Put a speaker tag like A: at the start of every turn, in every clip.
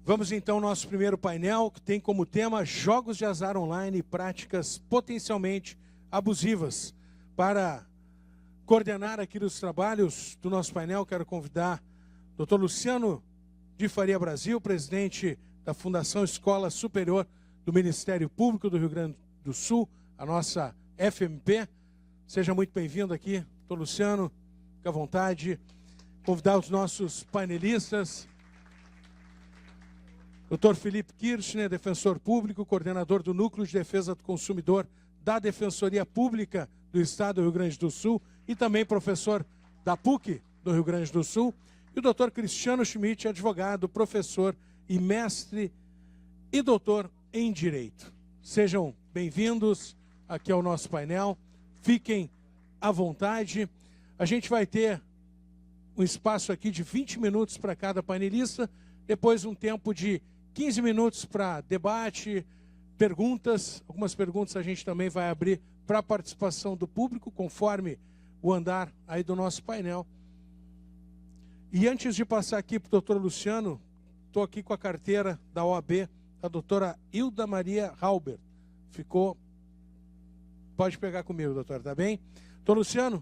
A: Vamos então ao nosso primeiro painel, que tem como tema Jogos de Azar Online e Práticas Potencialmente Abusivas. Para coordenar aqui os trabalhos do nosso painel, quero convidar o Dr. Luciano de Faria Brasil, presidente da Fundação Escola Superior do Ministério Público do Rio Grande do Sul, a nossa FMP. Seja muito bem-vindo aqui, Dr. Luciano, fique à vontade. Convidar os nossos panelistas, Dr. Felipe Kirchner, defensor público, coordenador do Núcleo de Defesa do Consumidor da Defensoria Pública do Estado do Rio Grande do Sul e também professor da PUC do Rio Grande do Sul, e o Dr. Cristiano Schmidt, advogado, professor e mestre e doutor em Direito. Sejam bem-vindos aqui ao nosso painel, fiquem à vontade. A gente vai ter um espaço aqui de 20 minutos para cada panelista, depois um tempo de 15 minutos para debate, perguntas. Algumas perguntas a gente também vai abrir para a participação do público, conforme o andar aí do nosso painel. E antes de passar aqui para o doutor Luciano, estou aqui com a carteira da OAB, a doutora Hilda Maria Halber. Ficou... Pode pegar comigo, doutor, tá bem? Doutor Luciano,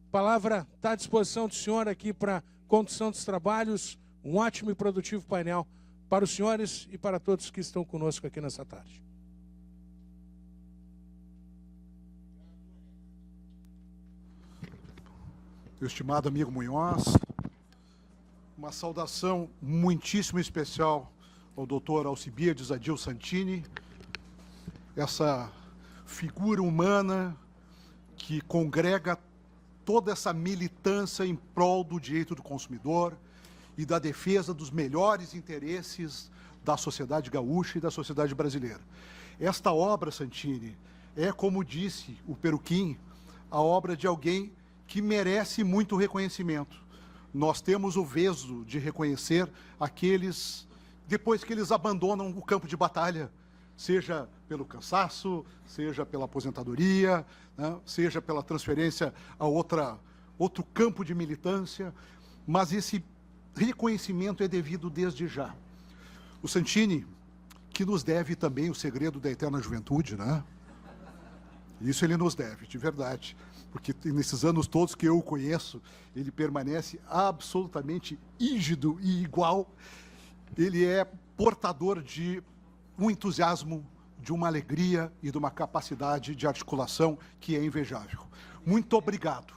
A: a palavra está à disposição do senhor aqui para condução dos trabalhos. Um ótimo e produtivo painel para os senhores e para todos que estão conosco aqui nessa tarde.
B: Meu estimado amigo Munhoz, uma saudação muitíssimo especial ao doutor Alcibiades Adil Santini, essa figura humana que congrega toda essa militância em prol do direito do consumidor e da defesa dos melhores interesses da sociedade gaúcha e da sociedade brasileira. Esta obra, Santini, é, como disse o Peruquim, a obra de alguém que merece muito reconhecimento. Nós temos o veso de reconhecer aqueles, depois que eles abandonam o campo de batalha, seja pelo cansaço, seja pela aposentadoria, né, seja pela transferência a outro campo de militância, mas esse reconhecimento é devido desde já. O Santini, que nos deve também o segredo da eterna juventude, né? Isso ele nos deve, de verdade, porque nesses anos todos que eu o conheço, ele permanece absolutamente rígido e igual. Ele é portador de um entusiasmo, de uma alegria e de uma capacidade de articulação que é invejável. Muito obrigado.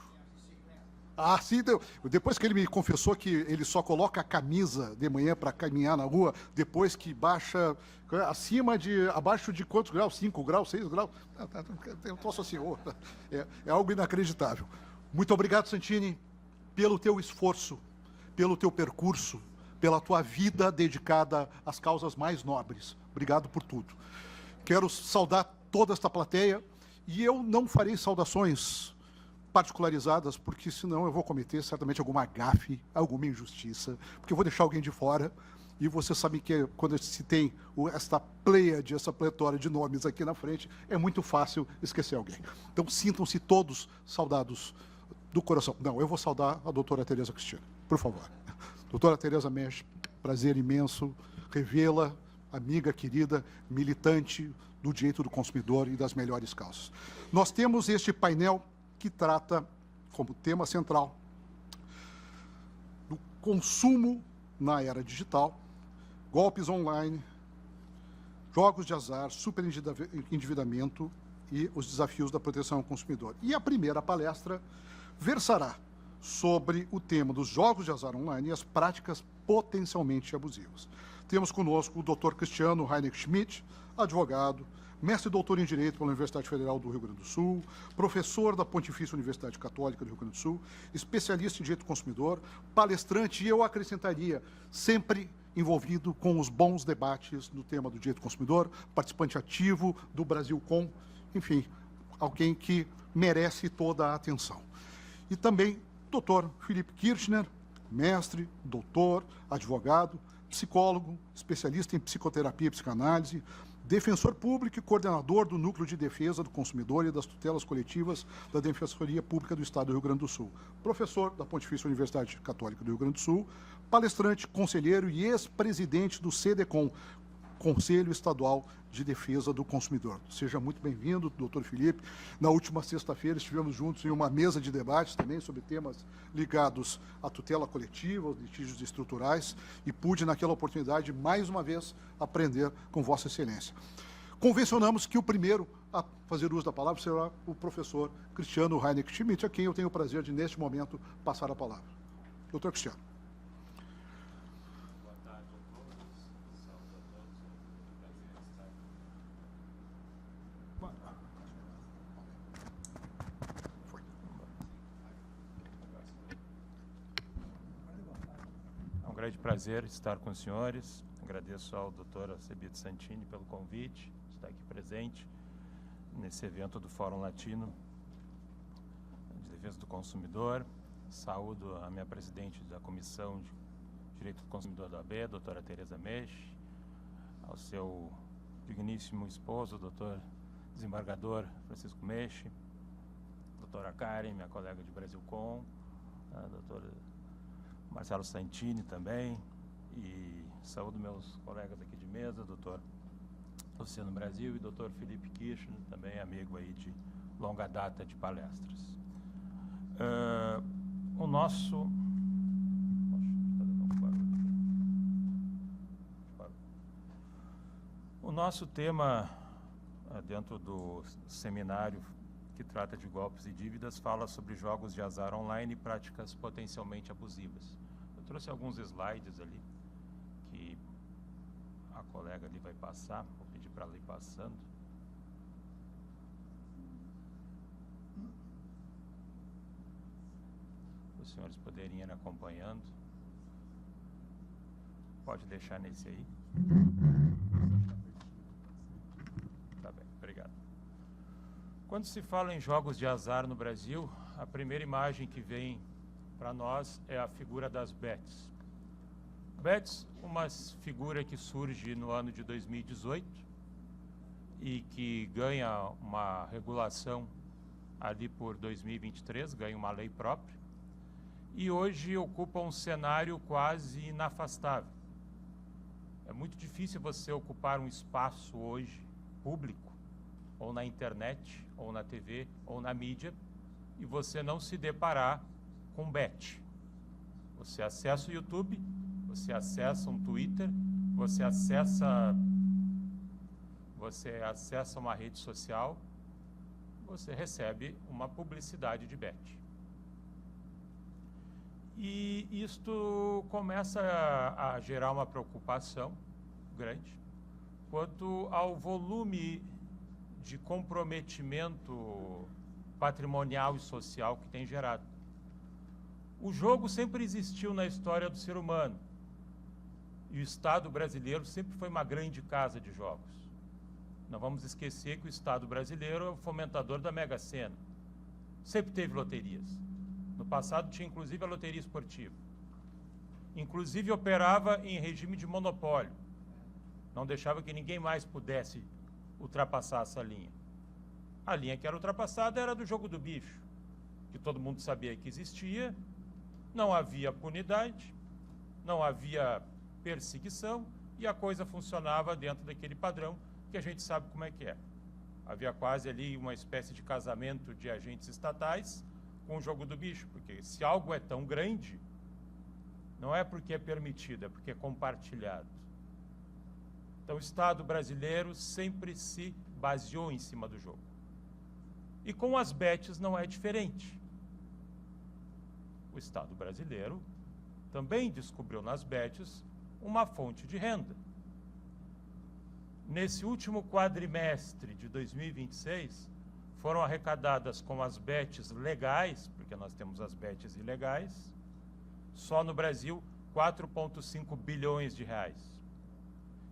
B: Sim, depois que ele me confessou que ele só coloca a camisa de manhã para caminhar na rua, depois que baixa, abaixo de quantos graus? 5 graus, 6 graus? Eu troço assim, é algo inacreditável. Muito obrigado, Santini, pelo teu esforço, pelo teu percurso, pela tua vida dedicada às causas mais nobres. Obrigado por tudo. Quero saudar toda esta plateia e eu não farei saudações particularizadas, porque senão eu vou cometer certamente alguma gafe, alguma injustiça, porque eu vou deixar alguém de fora, e você sabe que quando se tem esta pleiade, essa pletora de nomes aqui na frente, é muito fácil esquecer alguém. Então sintam-se todos saudados do coração. Não, eu vou saudar a doutora Tereza Cristina, por favor. Doutora Tereza Mesh, prazer imenso revê-la, amiga querida, militante do direito do consumidor e das melhores causas. Nós temos este painel que trata como tema central do consumo na era digital, golpes online, jogos de azar, superendividamento e os desafios da proteção ao consumidor. E a primeira palestra versará sobre o tema dos jogos de azar online e as práticas potencialmente abusivas. Temos conosco o Dr. Cristiano Heinrich Schmidt, advogado, mestre e doutor em Direito pela Universidade Federal do Rio Grande do Sul, professor da Pontifícia Universidade Católica do Rio Grande do Sul, especialista em Direito do Consumidor, palestrante, e eu acrescentaria, sempre envolvido com os bons debates no tema do Direito do Consumidor, participante ativo do Brasilcom, enfim, alguém que merece toda a atenção. E também Dr. Felipe Kirchner, mestre, doutor, advogado, psicólogo, especialista em psicoterapia e psicanálise, defensor público e coordenador do Núcleo de Defesa do Consumidor e das Tutelas Coletivas da Defensoria Pública do Estado do Rio Grande do Sul, professor da Pontifícia Universidade Católica do Rio Grande do Sul, palestrante, conselheiro e ex-presidente do CEDECOM, Conselho Estadual de Defesa do Consumidor. Seja muito bem-vindo, doutor Felipe. Na última sexta-feira estivemos juntos em uma mesa de debates também sobre temas ligados à tutela coletiva, aos litígios estruturais, e pude, naquela oportunidade, mais uma vez, aprender com Vossa Excelência. Convencionamos que o primeiro a fazer uso da palavra será o professor Cristiano Heineck Schmidt, a quem eu tenho o prazer de, neste momento, passar a palavra. Doutor Cristiano.
C: É um grande prazer estar com os senhores. Agradeço ao doutor Alcibiades Santini pelo convite, de estar aqui presente nesse evento do Fórum Latino de Defesa do Consumidor. Saúdo a minha presidente da Comissão de Direito do Consumidor da AB, doutora Tereza Meche, ao seu digníssimo esposo, doutor desembargador Francisco Meche, doutora Karen, minha colega de Brasilcom, a doutora Marcelo Santini também, e saúdo meus colegas aqui de mesa, doutor Luciano Brasil e doutor Felipe Kirchner, também amigo aí de longa data de palestras. O nosso... O nosso tema, dentro do seminário que trata de golpes e dívidas, fala sobre jogos de azar online e práticas potencialmente abusivas. Eu trouxe alguns slides ali, que a colega ali vai passar, vou pedir para ela ir passando. Os senhores poderiam ir acompanhando. Pode deixar nesse aí. Tá bem, obrigado. Quando se fala em jogos de azar no Brasil, a primeira imagem que vem para nós é a figura das bets. Bets, uma figura que surge no ano de 2018 e que ganha uma regulação ali por 2023, ganha uma lei própria, e hoje ocupa um cenário quase inafastável. É muito difícil você ocupar um espaço hoje público, ou na internet, ou na TV, ou na mídia, e você não se deparar com bet. Você acessa o YouTube, você acessa um Twitter, você acessa uma rede social, você recebe uma publicidade de bet. E isto começa a gerar uma preocupação grande quanto ao volume de comprometimento patrimonial e social que tem gerado. O jogo sempre existiu na história do ser humano. E o Estado brasileiro sempre foi uma grande casa de jogos. Não vamos esquecer que o Estado brasileiro é o fomentador da Mega Sena. Sempre teve loterias. No passado tinha inclusive a loteria esportiva. Inclusive operava em regime de monopólio. Não deixava que ninguém mais pudesse ultrapassar essa linha. A linha que era ultrapassada era do jogo do bicho, que todo mundo sabia que existia, não havia punidade, não havia perseguição e a coisa funcionava dentro daquele padrão que a gente sabe como é que é. Havia quase ali uma espécie de casamento de agentes estatais com o jogo do bicho, porque se algo é tão grande, não é porque é permitido, é porque é compartilhado. Então o Estado brasileiro sempre se baseou em cima do jogo. E com as bets não é diferente. O Estado brasileiro também descobriu nas bets uma fonte de renda. Nesse último quadrimestre de 2026, foram arrecadadas com as bets legais, porque nós temos as bets ilegais, só no Brasil, 4,5 bilhões de reais.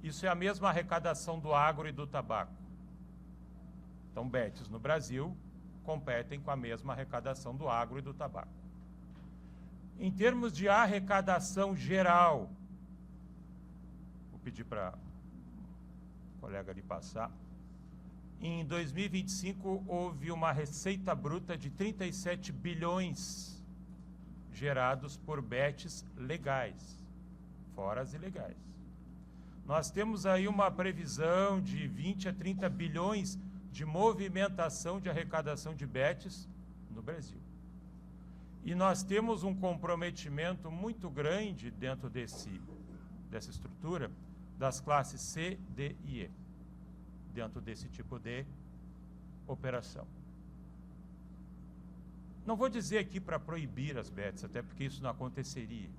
C: Isso é a mesma arrecadação do agro e do tabaco. Então, bets no Brasil competem com a mesma arrecadação do agro e do tabaco. Em termos de arrecadação geral, vou pedir para o colega ali passar. Em 2025, houve uma receita bruta de 37 bilhões gerados por bets legais. fora as ilegais. Nós temos aí uma previsão de 20 a 30 bilhões de movimentação de arrecadação de bets no Brasil. E nós temos um comprometimento muito grande dentro dessa estrutura das classes C, D e E, dentro desse tipo de operação. Não vou dizer aqui para proibir as bets, até porque isso não aconteceria.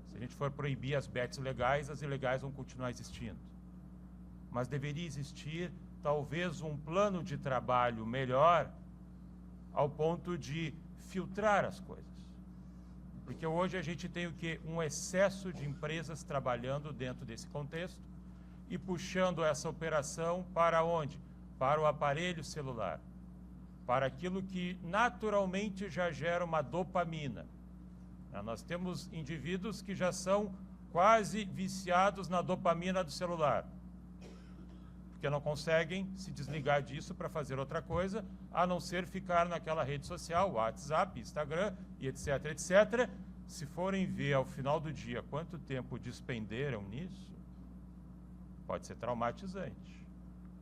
C: Se a gente for proibir as bets legais, as ilegais vão continuar existindo. Mas deveria existir, talvez, um plano de trabalho melhor ao ponto de filtrar as coisas. Porque hoje a gente tem o quê? Um excesso de empresas trabalhando dentro desse contexto e puxando essa operação para onde? Para o aparelho celular. Para aquilo que naturalmente já gera uma dopamina. Nós temos indivíduos que já são quase viciados na dopamina do celular, porque não conseguem se desligar disso para fazer outra coisa, a não ser ficar naquela rede social, WhatsApp, Instagram e etc, etc. Se forem ver ao final do dia quanto tempo despenderam nisso, pode ser traumatizante.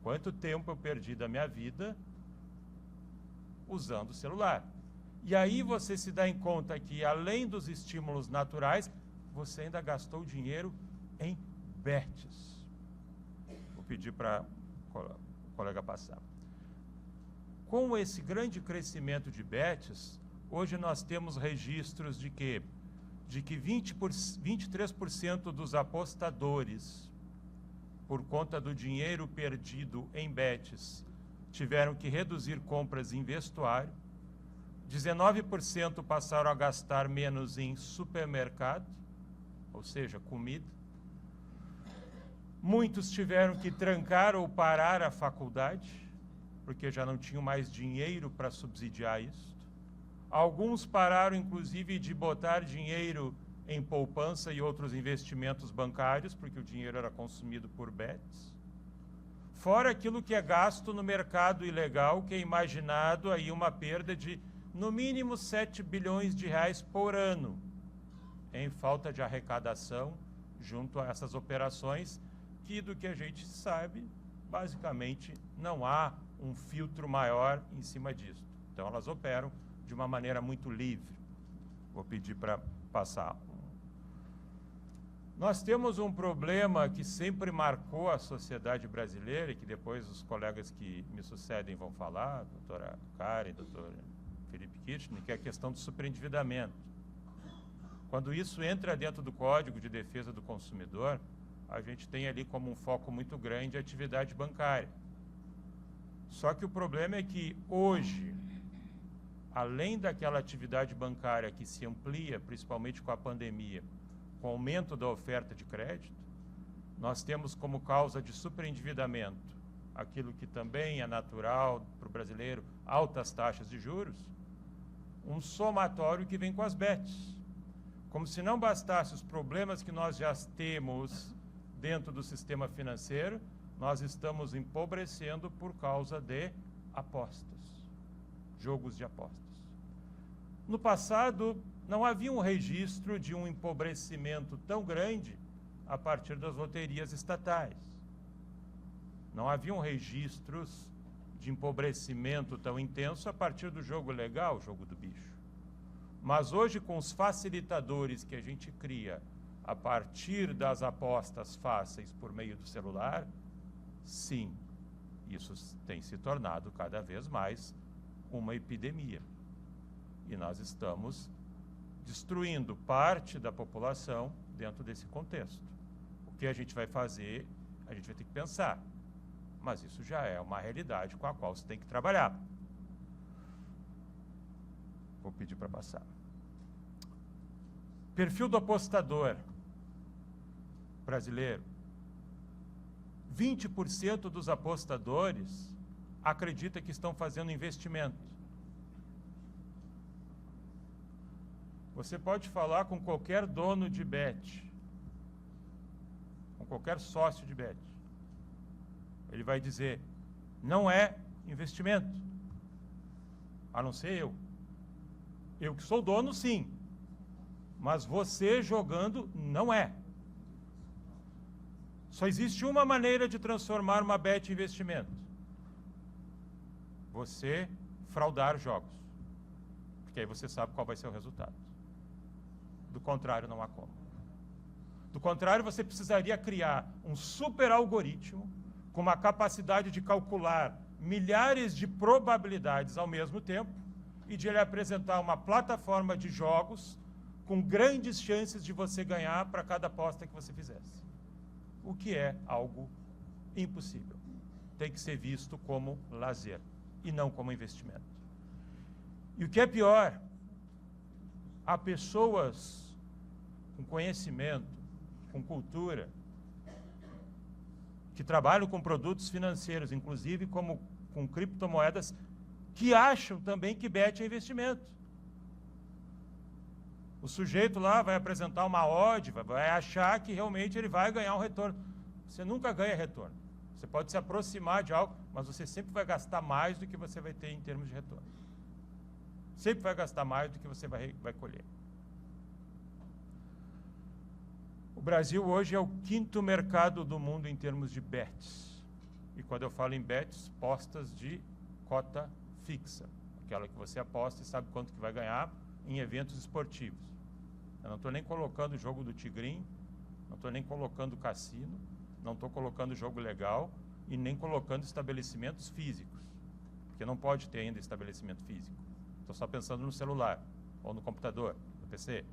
C: Quanto tempo eu perdi da minha vida usando o celular. E aí você se dá em conta que, além dos estímulos naturais, você ainda gastou dinheiro em bets. Vou pedir para o colega passar. Com esse grande crescimento de bets, hoje nós temos registros de que 23% dos apostadores, por conta do dinheiro perdido em bets, tiveram que reduzir compras em vestuário, 19% passaram a gastar menos em supermercado, ou seja, comida. Muitos tiveram que trancar ou parar a faculdade, porque já não tinham mais dinheiro para subsidiar isso. Alguns pararam, inclusive, de botar dinheiro em poupança e outros investimentos bancários, porque o dinheiro era consumido por bets. Fora aquilo que é gasto no mercado ilegal, que é imaginado aí uma perda de, no mínimo, 7 bilhões de reais por ano, em falta de arrecadação junto a essas operações, que, do que a gente sabe, basicamente não há um filtro maior em cima disso. Então, elas operam de uma maneira muito livre. Vou pedir para passar. Nós temos um problema que sempre marcou a sociedade brasileira, e que depois os colegas que me sucedem vão falar, a doutora Karen, doutor Felipe Kirchner, que é a questão do superendividamento. Quando isso entra dentro do Código de Defesa do Consumidor, a gente tem ali como um foco muito grande a atividade bancária. Só que o problema é que hoje, além daquela atividade bancária que se amplia, principalmente com a pandemia, com o aumento da oferta de crédito, nós temos como causa de superendividamento aquilo que também é natural para o brasileiro, altas taxas de juros, um somatório que vem com as bets. Como se não bastasse os problemas que nós já temos dentro do sistema financeiro, nós estamos empobrecendo por causa de apostas, jogos de apostas. No passado, não havia um registro de um empobrecimento tão grande a partir das loterias estatais. Não haviam registros de empobrecimento tão intenso a partir do jogo legal, o jogo do bicho. Mas hoje, com os facilitadores que a gente cria a partir das apostas fáceis por meio do celular, sim, isso tem se tornado cada vez mais uma epidemia. E nós estamos destruindo parte da população dentro desse contexto. O que a gente vai fazer, a gente vai ter que pensar. Mas isso já é uma realidade com a qual você tem que trabalhar. Vou pedir para passar. Perfil do apostador brasileiro. 20% dos apostadores acredita que estão fazendo investimento. Você pode falar com qualquer dono de bet, com qualquer sócio de bet. Ele vai dizer, não é investimento, a não ser eu. Eu que sou dono, sim, mas você jogando não é. Só existe uma maneira de transformar uma bet em investimento. Você fraudar jogos. Porque aí você sabe qual vai ser o resultado. Do contrário, não há como. Do contrário, você precisaria criar um super algoritmo com uma capacidade de calcular milhares de probabilidades ao mesmo tempo e de ele apresentar uma plataforma de jogos com grandes chances de você ganhar para cada aposta que você fizesse. O que é algo impossível. Tem que ser visto como lazer e não como investimento. E o que é pior, há pessoas com conhecimento, com cultura, que trabalham com produtos financeiros, inclusive como com criptomoedas, que acham também que bet é investimento. O sujeito lá vai apresentar uma odd, vai achar que realmente ele vai ganhar um retorno. Você nunca ganha retorno. Você pode se aproximar de algo, mas você sempre vai gastar mais do que você vai ter em termos de retorno. Sempre vai gastar mais do que você vai colher. O Brasil hoje é o 5º mercado do mundo em termos de bets. E quando eu falo em bets, postas de cota fixa. Aquela que você aposta e sabe quanto que vai ganhar em eventos esportivos. Eu não estou nem colocando o jogo do Tigrinho, não estou nem colocando cassino, não estou colocando jogo legal e nem colocando estabelecimentos físicos. Porque não pode ter ainda estabelecimento físico. Estou só pensando no celular, ou no computador, no PC.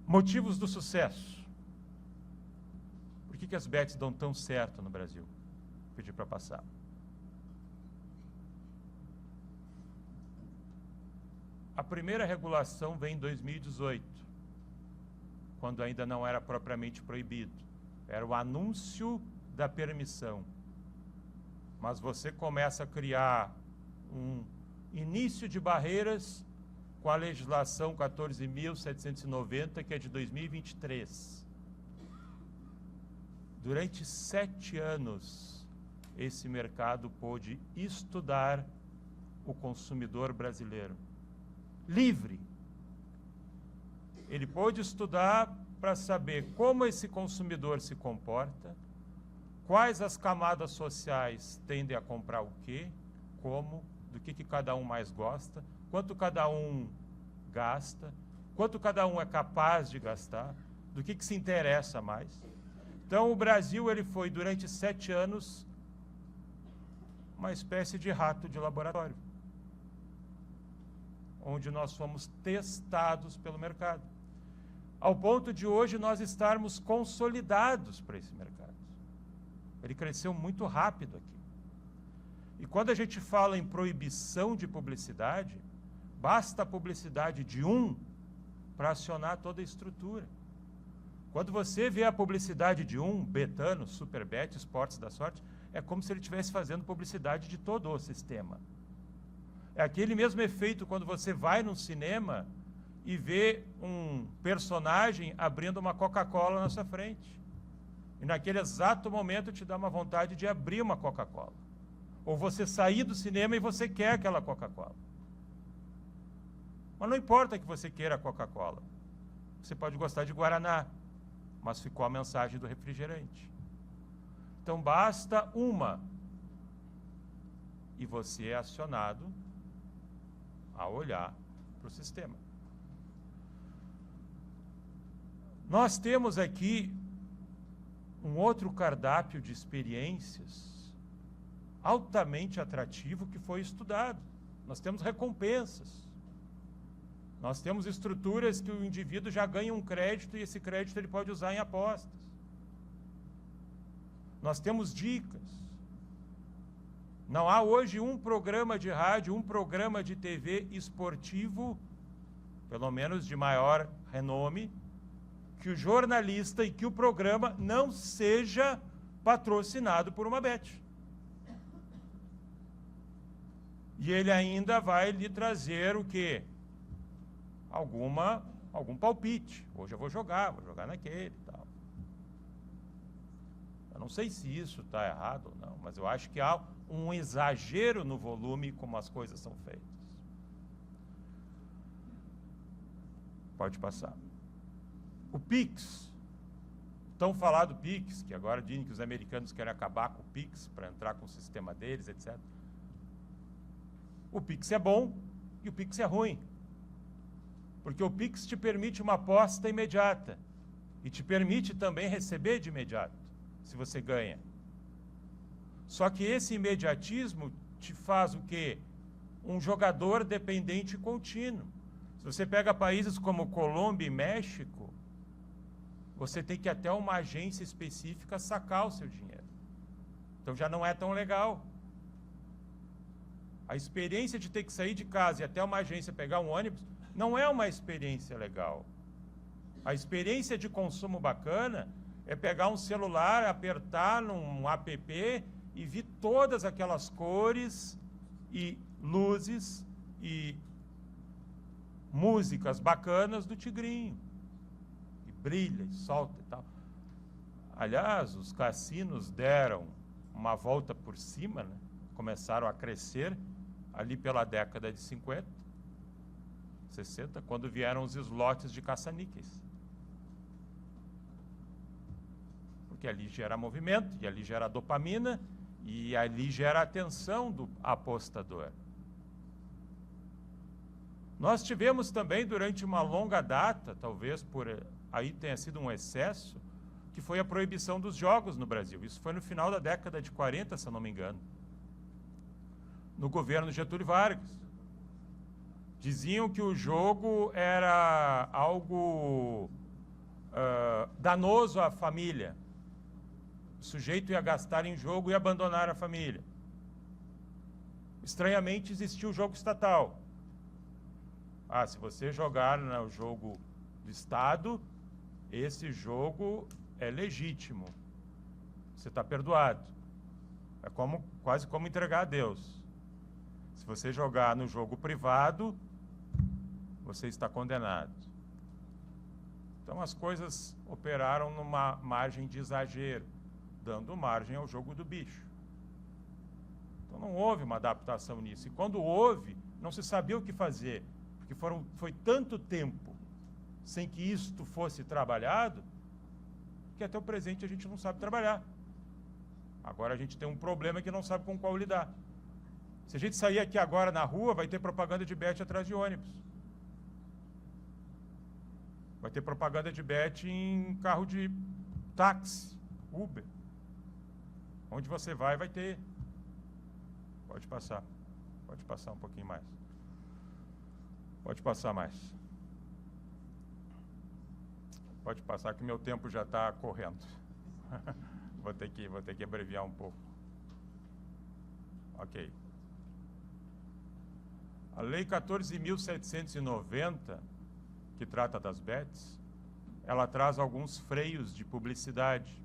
C: Motivos do sucesso. Por que as bets dão tão certo no Brasil? Vou pedir para passar. A primeira regulação vem em 2018, quando ainda não era propriamente proibido. Era o anúncio da permissão. Mas você começa a criar um início de barreiras com a legislação 14.790, que é de 2023. Durante 7 anos, esse mercado pôde estudar o consumidor brasileiro. Livre. Ele pôde estudar para saber como esse consumidor se comporta, quais as camadas sociais tendem a comprar o quê, como, do que cada um mais gosta, quanto cada um gasta, quanto cada um é capaz de gastar, do que se interessa mais. Então, o Brasil ele foi, durante 7 anos, uma espécie de rato de laboratório, onde nós fomos testados pelo mercado, ao ponto de hoje nós estarmos consolidados para esse mercado. Ele cresceu muito rápido aqui. E quando a gente fala em proibição de publicidade, basta a publicidade de um para acionar toda a estrutura. Quando você vê a publicidade de um, Betano, Superbet, Esportes da Sorte, é como se ele estivesse fazendo publicidade de todo o sistema. É aquele mesmo efeito quando você vai num cinema e vê um personagem abrindo uma Coca-Cola na sua frente. E naquele exato momento te dá uma vontade de abrir uma Coca-Cola. Ou você sair do cinema e você quer aquela Coca-Cola. Mas não importa que você queira a Coca-Cola. Você pode gostar de Guaraná, mas ficou a mensagem do refrigerante. Então basta uma e você é acionado a olhar para o sistema. Nós temos aqui um outro cardápio de experiências altamente atrativo que foi estudado. Nós temos recompensas. Nós temos estruturas que o indivíduo já ganha um crédito e esse crédito ele pode usar em apostas. Nós temos dicas. Não há hoje um programa de rádio, um programa de TV esportivo, pelo menos de maior renome, que o jornalista e que o programa não seja patrocinado por uma bet. E ele ainda vai lhe trazer o quê? Algum palpite. Hoje eu vou jogar naquele e tal. Eu não sei se isso está errado ou não, mas eu acho que há um exagero no volume como as coisas são feitas. Pode passar. O Pix, tão falado Pix, que agora dizem que os americanos querem acabar com o Pix para entrar com o sistema deles, etc. O Pix é bom e o Pix é ruim. Porque o Pix te permite uma aposta imediata e te permite também receber de imediato, se você ganha. Só que esse imediatismo te faz o quê? Um jogador dependente contínuo. Se você pega países como Colômbia e México, você tem que ir até uma agência específica sacar o seu dinheiro. Então já não é tão legal. A experiência de ter que sair de casa e até uma agência pegar um ônibus não é uma experiência legal. A experiência de consumo bacana é pegar um celular, apertar num app e ver todas aquelas cores e luzes e músicas bacanas do Tigrinho. E brilha, e solta e tal. Aliás, os cassinos deram uma volta por cima, né? Começaram a crescer ali pela década de 50, 60, quando vieram os slots de caça-níqueis. Porque ali gera movimento, e ali gera dopamina, e ali gera atenção do apostador. Nós tivemos também, durante uma longa data, talvez por aí tenha sido um excesso, que foi a proibição dos jogos no Brasil. Isso foi no final da década de 40, se eu não me engano, no governo Getúlio Vargas. Diziam que o jogo era algo danoso à família. O sujeito ia gastar em jogo e abandonar a família. Estranhamente, existia o jogo estatal. Ah, se você jogar no jogo do Estado, esse jogo é legítimo. Você está perdoado. É quase como entregar a Deus. Se você jogar no jogo privado, você está condenado. Então as coisas operaram numa margem de exagero, dando margem ao jogo do bicho. Então não houve uma adaptação nisso. E quando houve, não se sabia o que fazer, porque foi tanto tempo sem que isto fosse trabalhado, que até o presente a gente não sabe trabalhar. Agora a gente tem um problema que não sabe com qual lidar. Se a gente sair aqui agora na rua, vai ter propaganda de bet atrás de ônibus. Vai ter propaganda de bet em carro de táxi, Uber. Onde você vai ter. Pode passar um pouquinho mais. Pode passar mais. Pode passar que meu tempo já está correndo. Vou ter que abreviar um pouco. Ok. A Lei 14.790, que trata das bets, ela traz alguns freios de publicidade.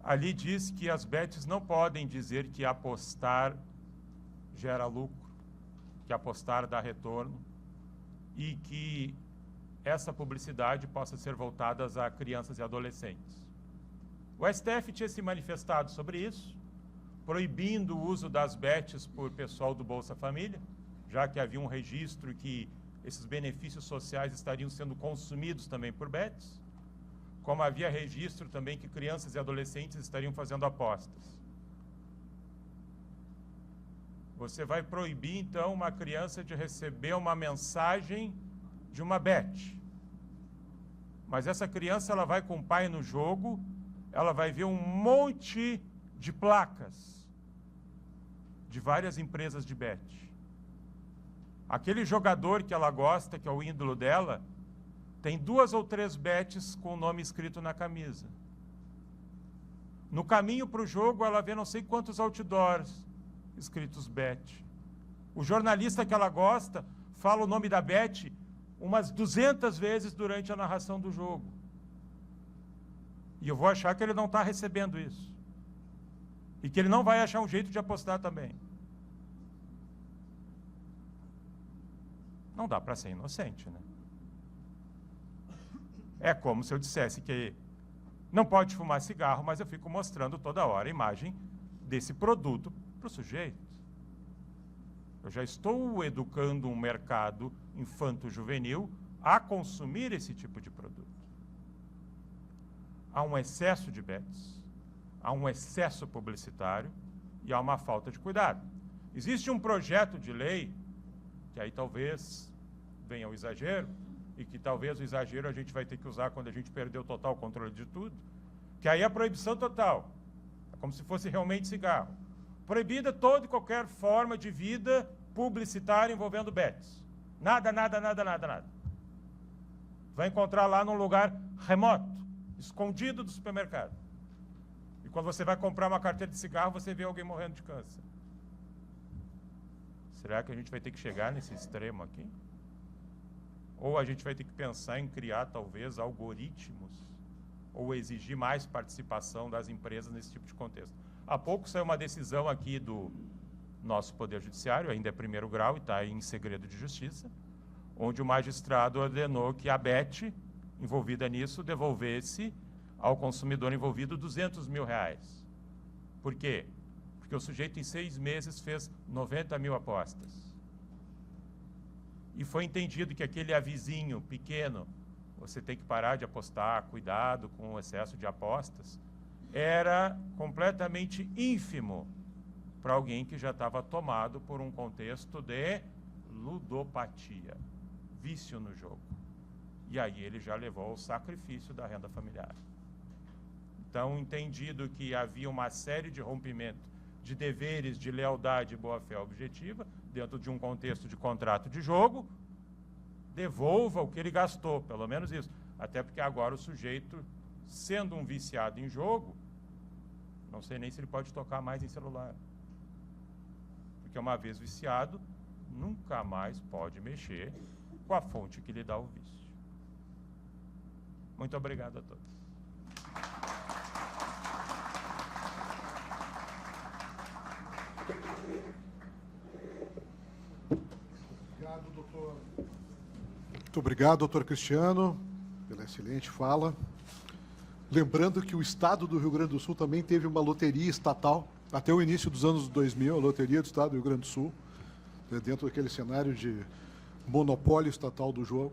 C: Ali diz que as bets não podem dizer que apostar gera lucro, que apostar dá retorno, e que essa publicidade possa ser voltada a crianças e adolescentes. O STF tinha se manifestado sobre isso, proibindo o uso das bets por pessoal do Bolsa Família, já que havia um registro que esses benefícios sociais estariam sendo consumidos também por bets, como havia registro também que crianças e adolescentes estariam fazendo apostas. Você vai proibir, então, uma criança de receber uma mensagem de uma bet. Mas essa criança, ela vai com o pai no jogo, ela vai ver um monte de placas de várias empresas de bet. Aquele jogador que ela gosta, que é o ídolo dela, tem 2 ou 3 bets com o nome escrito na camisa. No caminho para o jogo, ela vê não sei quantos outdoors escritos bet. O jornalista que ela gosta fala o nome da bet umas 200 vezes durante a narração do jogo. E eu vou achar que ele não está recebendo isso. E que ele não vai achar um jeito de apostar também. Não dá para ser inocente, né? É como se eu dissesse que não pode fumar cigarro, mas eu fico mostrando toda hora a imagem desse produto para o sujeito. Eu já estou educando um mercado infanto-juvenil a consumir esse tipo de produto. Há um excesso de bets, há um excesso publicitário e há uma falta de cuidado. Existe um projeto de lei, que aí talvez venha o exagero, e que talvez o exagero a gente vai ter que usar quando a gente perder o total controle de tudo, que aí é a proibição total, é como se fosse realmente cigarro. Proibida toda e qualquer forma de vida publicitária envolvendo bets. Nada, nada, nada, nada, nada. Vai encontrar lá num lugar remoto, escondido do supermercado. E quando você vai comprar uma carteira de cigarro, você vê alguém morrendo de câncer. Será que a gente vai ter que chegar nesse extremo aqui? Ou a gente vai ter que pensar em criar, talvez, algoritmos ou exigir mais participação das empresas nesse tipo de contexto? Há pouco saiu uma decisão aqui do nosso Poder Judiciário, ainda é primeiro grau e está em segredo de justiça, onde o magistrado ordenou que a Bet, envolvida nisso, devolvesse ao consumidor envolvido R$200 mil. Por quê? Porque o sujeito em 6 meses fez 90 mil apostas. E foi entendido que aquele avizinho pequeno, você tem que parar de apostar, cuidado com o excesso de apostas, era completamente ínfimo para alguém que já estava tomado por um contexto de ludopatia, vício no jogo. E aí ele já levou ao sacrifício da renda familiar. Então, entendido que havia uma série de rompimento de deveres de lealdade e boa-fé objetiva, dentro de um contexto de contrato de jogo, devolva o que ele gastou, pelo menos isso. Até porque agora o sujeito, sendo um viciado em jogo, não sei nem se ele pode tocar mais em celular. Porque uma vez viciado, nunca mais pode mexer com a fonte que lhe dá o vício. Muito obrigado a todos.
B: Obrigado, doutor. Muito obrigado, doutor Cristiano, pela excelente fala. Lembrando que o Estado do Rio Grande do Sul também teve uma loteria estatal, até o início dos anos 2000, a Loteria do Estado do Rio Grande do Sul, dentro daquele cenário de monopólio estatal do jogo.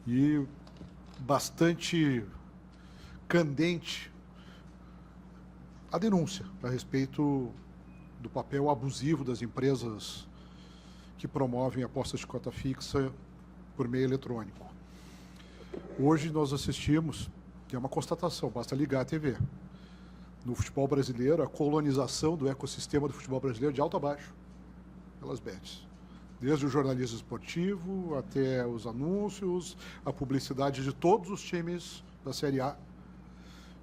B: E bastante candente a denúncia a respeito do papel abusivo das empresas que promovem apostas de cota fixa por meio eletrônico. Hoje nós assistimos, que é uma constatação, basta ligar a TV, no futebol brasileiro, a colonização do ecossistema do futebol brasileiro de alto a baixo, pelas bets. Desde o jornalismo esportivo, até os anúncios, a publicidade de todos os times da Série A,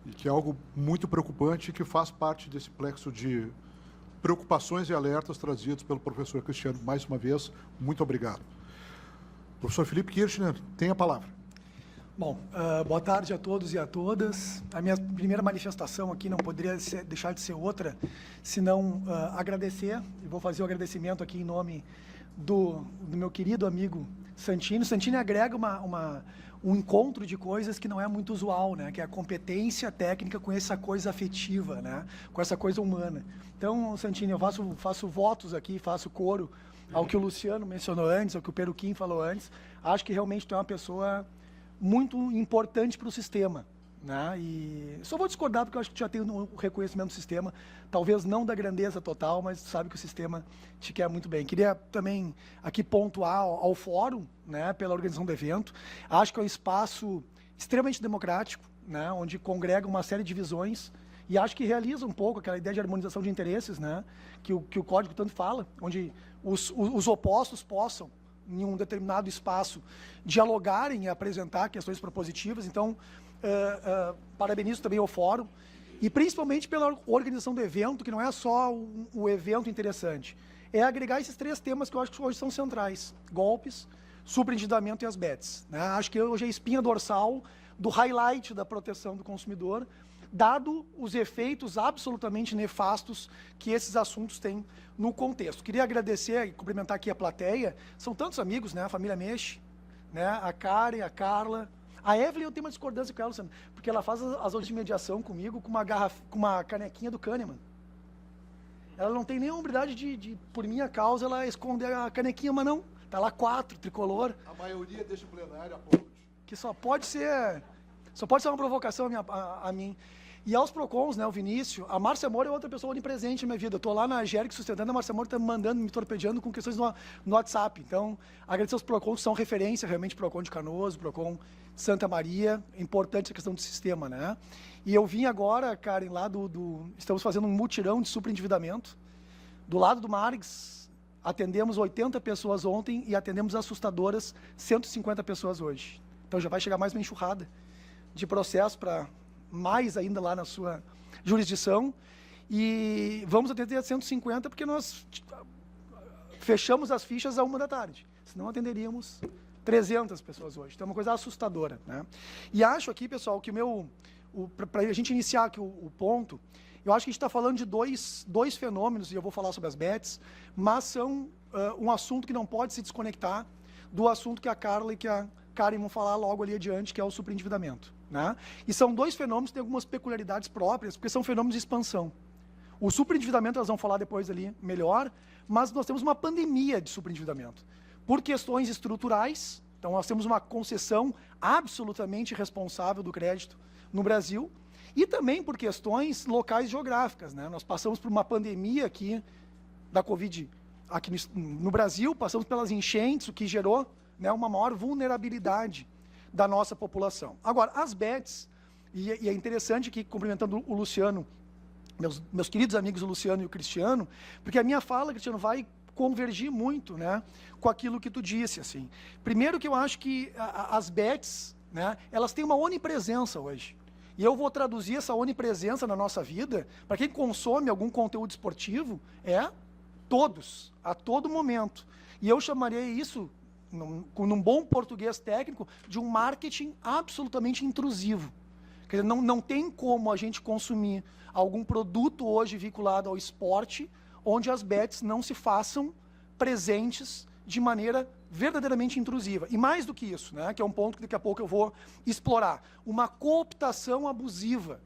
B: e que é algo muito preocupante e que faz parte desse plexo de preocupações e alertas trazidos pelo professor Cristiano. Mais uma vez, muito obrigado. Professor Felipe Kirchner, tem a palavra.
D: Bom, boa tarde a todos e a todas. A minha primeira manifestação aqui não poderia deixar de ser outra, senão agradecer, e vou fazer o agradecimento aqui em nome do meu querido amigo Santini. Santini agrega um encontro de coisas que não é muito usual, né? Que é a competência técnica com essa coisa afetiva, né? Com essa coisa humana. Então, Santini, eu faço votos aqui, faço coro ao que o Luciano mencionou antes, ao que o Peruquim falou antes. Acho que realmente tu é uma pessoa muito importante para o sistema, né? E só vou discordar porque eu acho que tu já tem o reconhecimento do sistema, talvez não da grandeza total, mas tu sabe que o sistema te quer muito bem. Queria também aqui pontuar ao fórum, né, pela organização do evento. Acho que é um espaço extremamente democrático, né, onde congrega uma série de visões e acho que realiza um pouco aquela ideia de harmonização de interesses, né, que o código tanto fala, onde os opostos possam, em um determinado espaço, dialogarem e apresentar questões propositivas. Então, parabenizo também ao fórum, e principalmente pela organização do evento, que não é só o evento interessante, é agregar esses 3 temas que eu acho que hoje são centrais: golpes, superendividamento e as bets, né? Acho que hoje é a espinha dorsal do highlight da proteção do consumidor, dado os efeitos absolutamente nefastos que esses assuntos têm no contexto. Queria agradecer e cumprimentar aqui a plateia, são tantos amigos, né? A família Mexe, né? A Karen, a Carla, a Evelyn. Eu tenho uma discordância com ela, Luciano, porque ela faz as audiências de mediação comigo com uma canequinha do Kahneman. Ela não tem nenhuma habilidade por minha causa, ela esconder a canequinha, mas não, Tá lá 4, tricolor,
B: A maioria deste plenário aplaude.
D: que só pode ser uma provocação a mim. E aos PROCONs, né, o Vinícius, a Márcia Moura é outra pessoa onipresente na minha vida. Eu tô lá na GERG sustentando, a Márcia Moura tá me mandando, me torpedeando com questões no WhatsApp. Então, agradecer aos PROCONs, que são referência, realmente, PROCON de Canoas, PROCON Santa Maria, importante a questão do sistema, né? E eu vim agora, Karen, lá estamos fazendo um mutirão de superendividamento. Do lado do Margs, atendemos 80 pessoas ontem e atendemos assustadoras 150 pessoas hoje. Então já vai chegar mais uma enxurrada de processo para mais ainda lá na sua jurisdição. E vamos atender 150 porque nós fechamos as fichas à 13h. Senão atenderíamos 300 pessoas hoje. Então é uma coisa assustadora, né? E acho aqui, pessoal, que para a gente iniciar aqui o ponto, eu acho que a gente está falando de dois fenômenos, e eu vou falar sobre as bets, mas são um assunto que não pode se desconectar do assunto que a Carla e que a Karen vão falar logo ali adiante, que é o superendividamento, né? E são dois fenômenos que têm algumas peculiaridades próprias, porque são fenômenos de expansão. O superendividamento, elas vão falar depois ali melhor, mas nós temos uma pandemia de superendividamento. Por questões estruturais, então nós temos uma concessão absolutamente irresponsável do crédito no Brasil, e também por questões locais geográficas, né? Nós passamos por uma pandemia aqui da Covid aqui no Brasil, passamos pelas enchentes, o que gerou, né, uma maior vulnerabilidade da nossa população. Agora, as bets, e é interessante que, cumprimentando o Luciano, meus queridos amigos o Luciano e o Cristiano, porque a minha fala, Cristiano, vai convergir muito, né, com aquilo que tu disse, assim. Primeiro que eu acho que as bets, né, elas têm uma onipresença hoje. E eu vou traduzir essa onipresença na nossa vida, para quem consome algum conteúdo esportivo, todos, a todo momento. E eu chamaria isso, num bom português técnico, de um marketing absolutamente intrusivo. Quer dizer, não tem como a gente consumir algum produto hoje vinculado ao esporte, onde as bets não se façam presentes de maneira verdadeiramente intrusiva. E mais do que isso, né, que é um ponto que daqui a pouco eu vou explorar, uma cooptação abusiva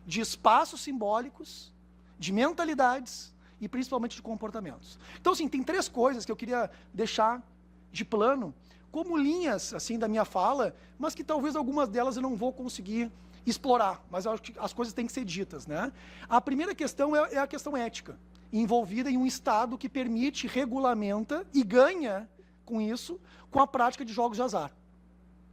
D: de espaços simbólicos, de mentalidades e principalmente de comportamentos. Então, assim, tem 3 coisas que eu queria deixar de plano como linhas, assim, da minha fala, mas que talvez algumas delas eu não vou conseguir explorar, mas eu acho que as coisas têm que ser ditas, né? A primeira questão é a questão ética, envolvida em um Estado que permite, regulamenta e ganha com isso, com a prática de jogos de azar.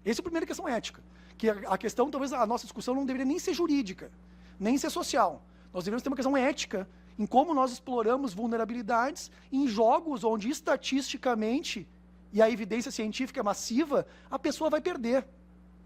D: Essa é a primeira questão ética. Que a questão, talvez a nossa discussão não deveria nem ser jurídica, nem ser social. Nós deveríamos ter uma questão ética em como nós exploramos vulnerabilidades em jogos onde, estatisticamente, e a evidência científica é massiva, a pessoa vai perder.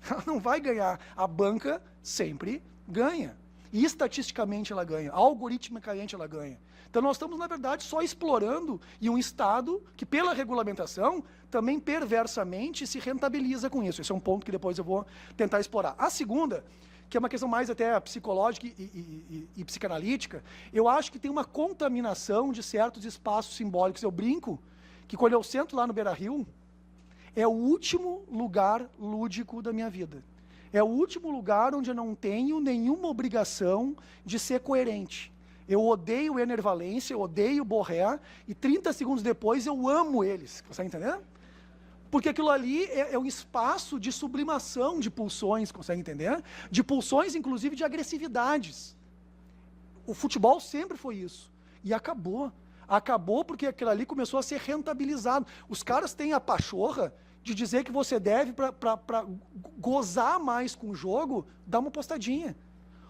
D: Ela não vai ganhar. A banca sempre ganha. E estatisticamente ela ganha, algoritmicamente ela ganha. Então nós estamos, na verdade, só explorando e um Estado que, pela regulamentação, também perversamente se rentabiliza com isso. Esse é um ponto que depois eu vou tentar explorar. A segunda, que é uma questão mais até psicológica e psicanalítica, eu acho que tem uma contaminação de certos espaços simbólicos. Eu brinco que quando eu sento lá no Beira-Rio, é o último lugar lúdico da minha vida. É o último lugar onde eu não tenho nenhuma obrigação de ser coerente. Eu odeio o Ener Valencia, eu odeio o Borré, e 30 segundos depois eu amo eles. Consegue entender? Porque aquilo ali é um espaço de sublimação de pulsões, consegue entender? De pulsões, inclusive, de agressividades. O futebol sempre foi isso. E acabou. Acabou porque aquilo ali começou a ser rentabilizado. Os caras têm a pachorra de dizer que você deve, para gozar mais com o jogo, dar uma apostadinha.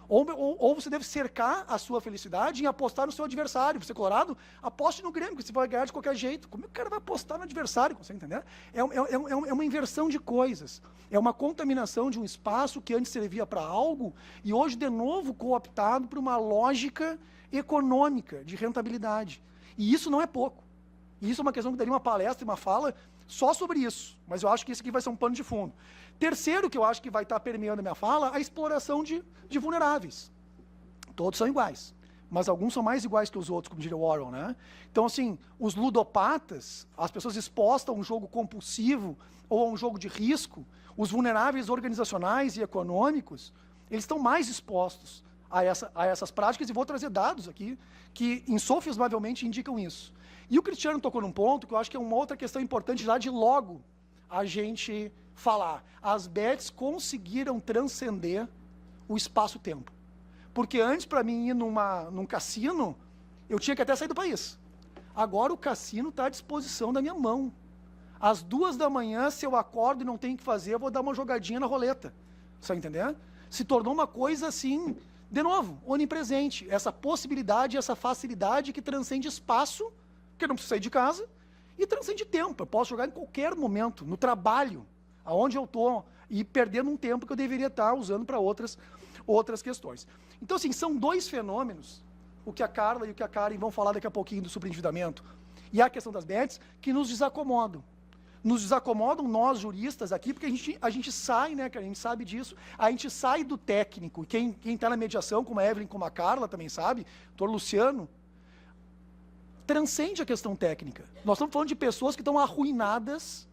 D: Ou você deve cercar a sua felicidade em apostar no seu adversário. Você, colorado, aposte no Grêmio, que você vai ganhar de qualquer jeito. Como é que o cara vai apostar no adversário? Consegue entender? É uma inversão de coisas. É uma contaminação de um espaço que antes servia para algo e hoje, de novo, cooptado por uma lógica econômica de rentabilidade. E isso não é pouco. E isso é uma questão que daria uma palestra e uma fala só sobre isso. Mas eu acho que isso aqui vai ser um pano de fundo. Terceiro, que eu acho que vai estar permeando a minha fala, a exploração de vulneráveis. Todos são iguais. Mas alguns são mais iguais que os outros, como diria Warren, né? Então, assim, os ludopatas, as pessoas expostas a um jogo compulsivo ou a um jogo de risco, os vulneráveis organizacionais e econômicos, eles estão mais expostos a essas práticas e vou trazer dados aqui que insofismavelmente indicam isso. E o Cristiano tocou num ponto que eu acho que é uma outra questão importante já de logo a gente falar. As bets conseguiram transcender o espaço-tempo. Porque antes, para mim, ir num cassino, eu tinha que até sair do país. Agora o cassino está à disposição da minha mão. Às 2 da manhã, se eu acordo e não tenho o que fazer, eu vou dar uma jogadinha na roleta. Você está entendendo? Se tornou uma coisa assim, de novo, onipresente. Essa possibilidade, essa facilidade que transcende espaço, porque eu não preciso sair de casa, e transcende tempo. Eu posso jogar em qualquer momento, no trabalho, aonde eu estou, e perdendo um tempo que eu deveria estar usando para outras questões. Então, assim, são 2 fenômenos, o que a Carla e o que a Karen vão falar daqui a pouquinho do superendividamento, e a questão das bets, que nos desacomodam. Nos desacomodam nós, juristas, aqui, porque a gente sai, né, cara, a gente sabe disso, a gente sai do técnico, quem está na mediação, como a Evelyn, como a Carla também sabe, o doutor Luciano, transcende a questão técnica. Nós estamos falando de pessoas que estão arruinadas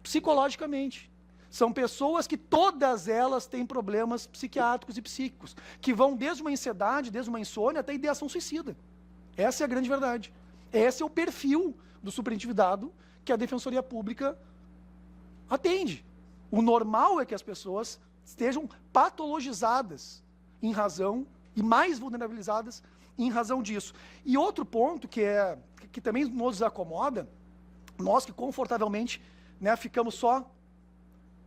D: psicologicamente. São pessoas que todas elas têm problemas psiquiátricos e psíquicos, que vão desde uma ansiedade, desde uma insônia, até ideação suicida. Essa é a grande verdade. Esse é o perfil do superendividado que a Defensoria Pública atende. O normal é que as pessoas estejam patologizadas em razão, e mais vulnerabilizadas em razão disso. E outro ponto que também nos desacomoda, nós que confortavelmente, né, ficamos só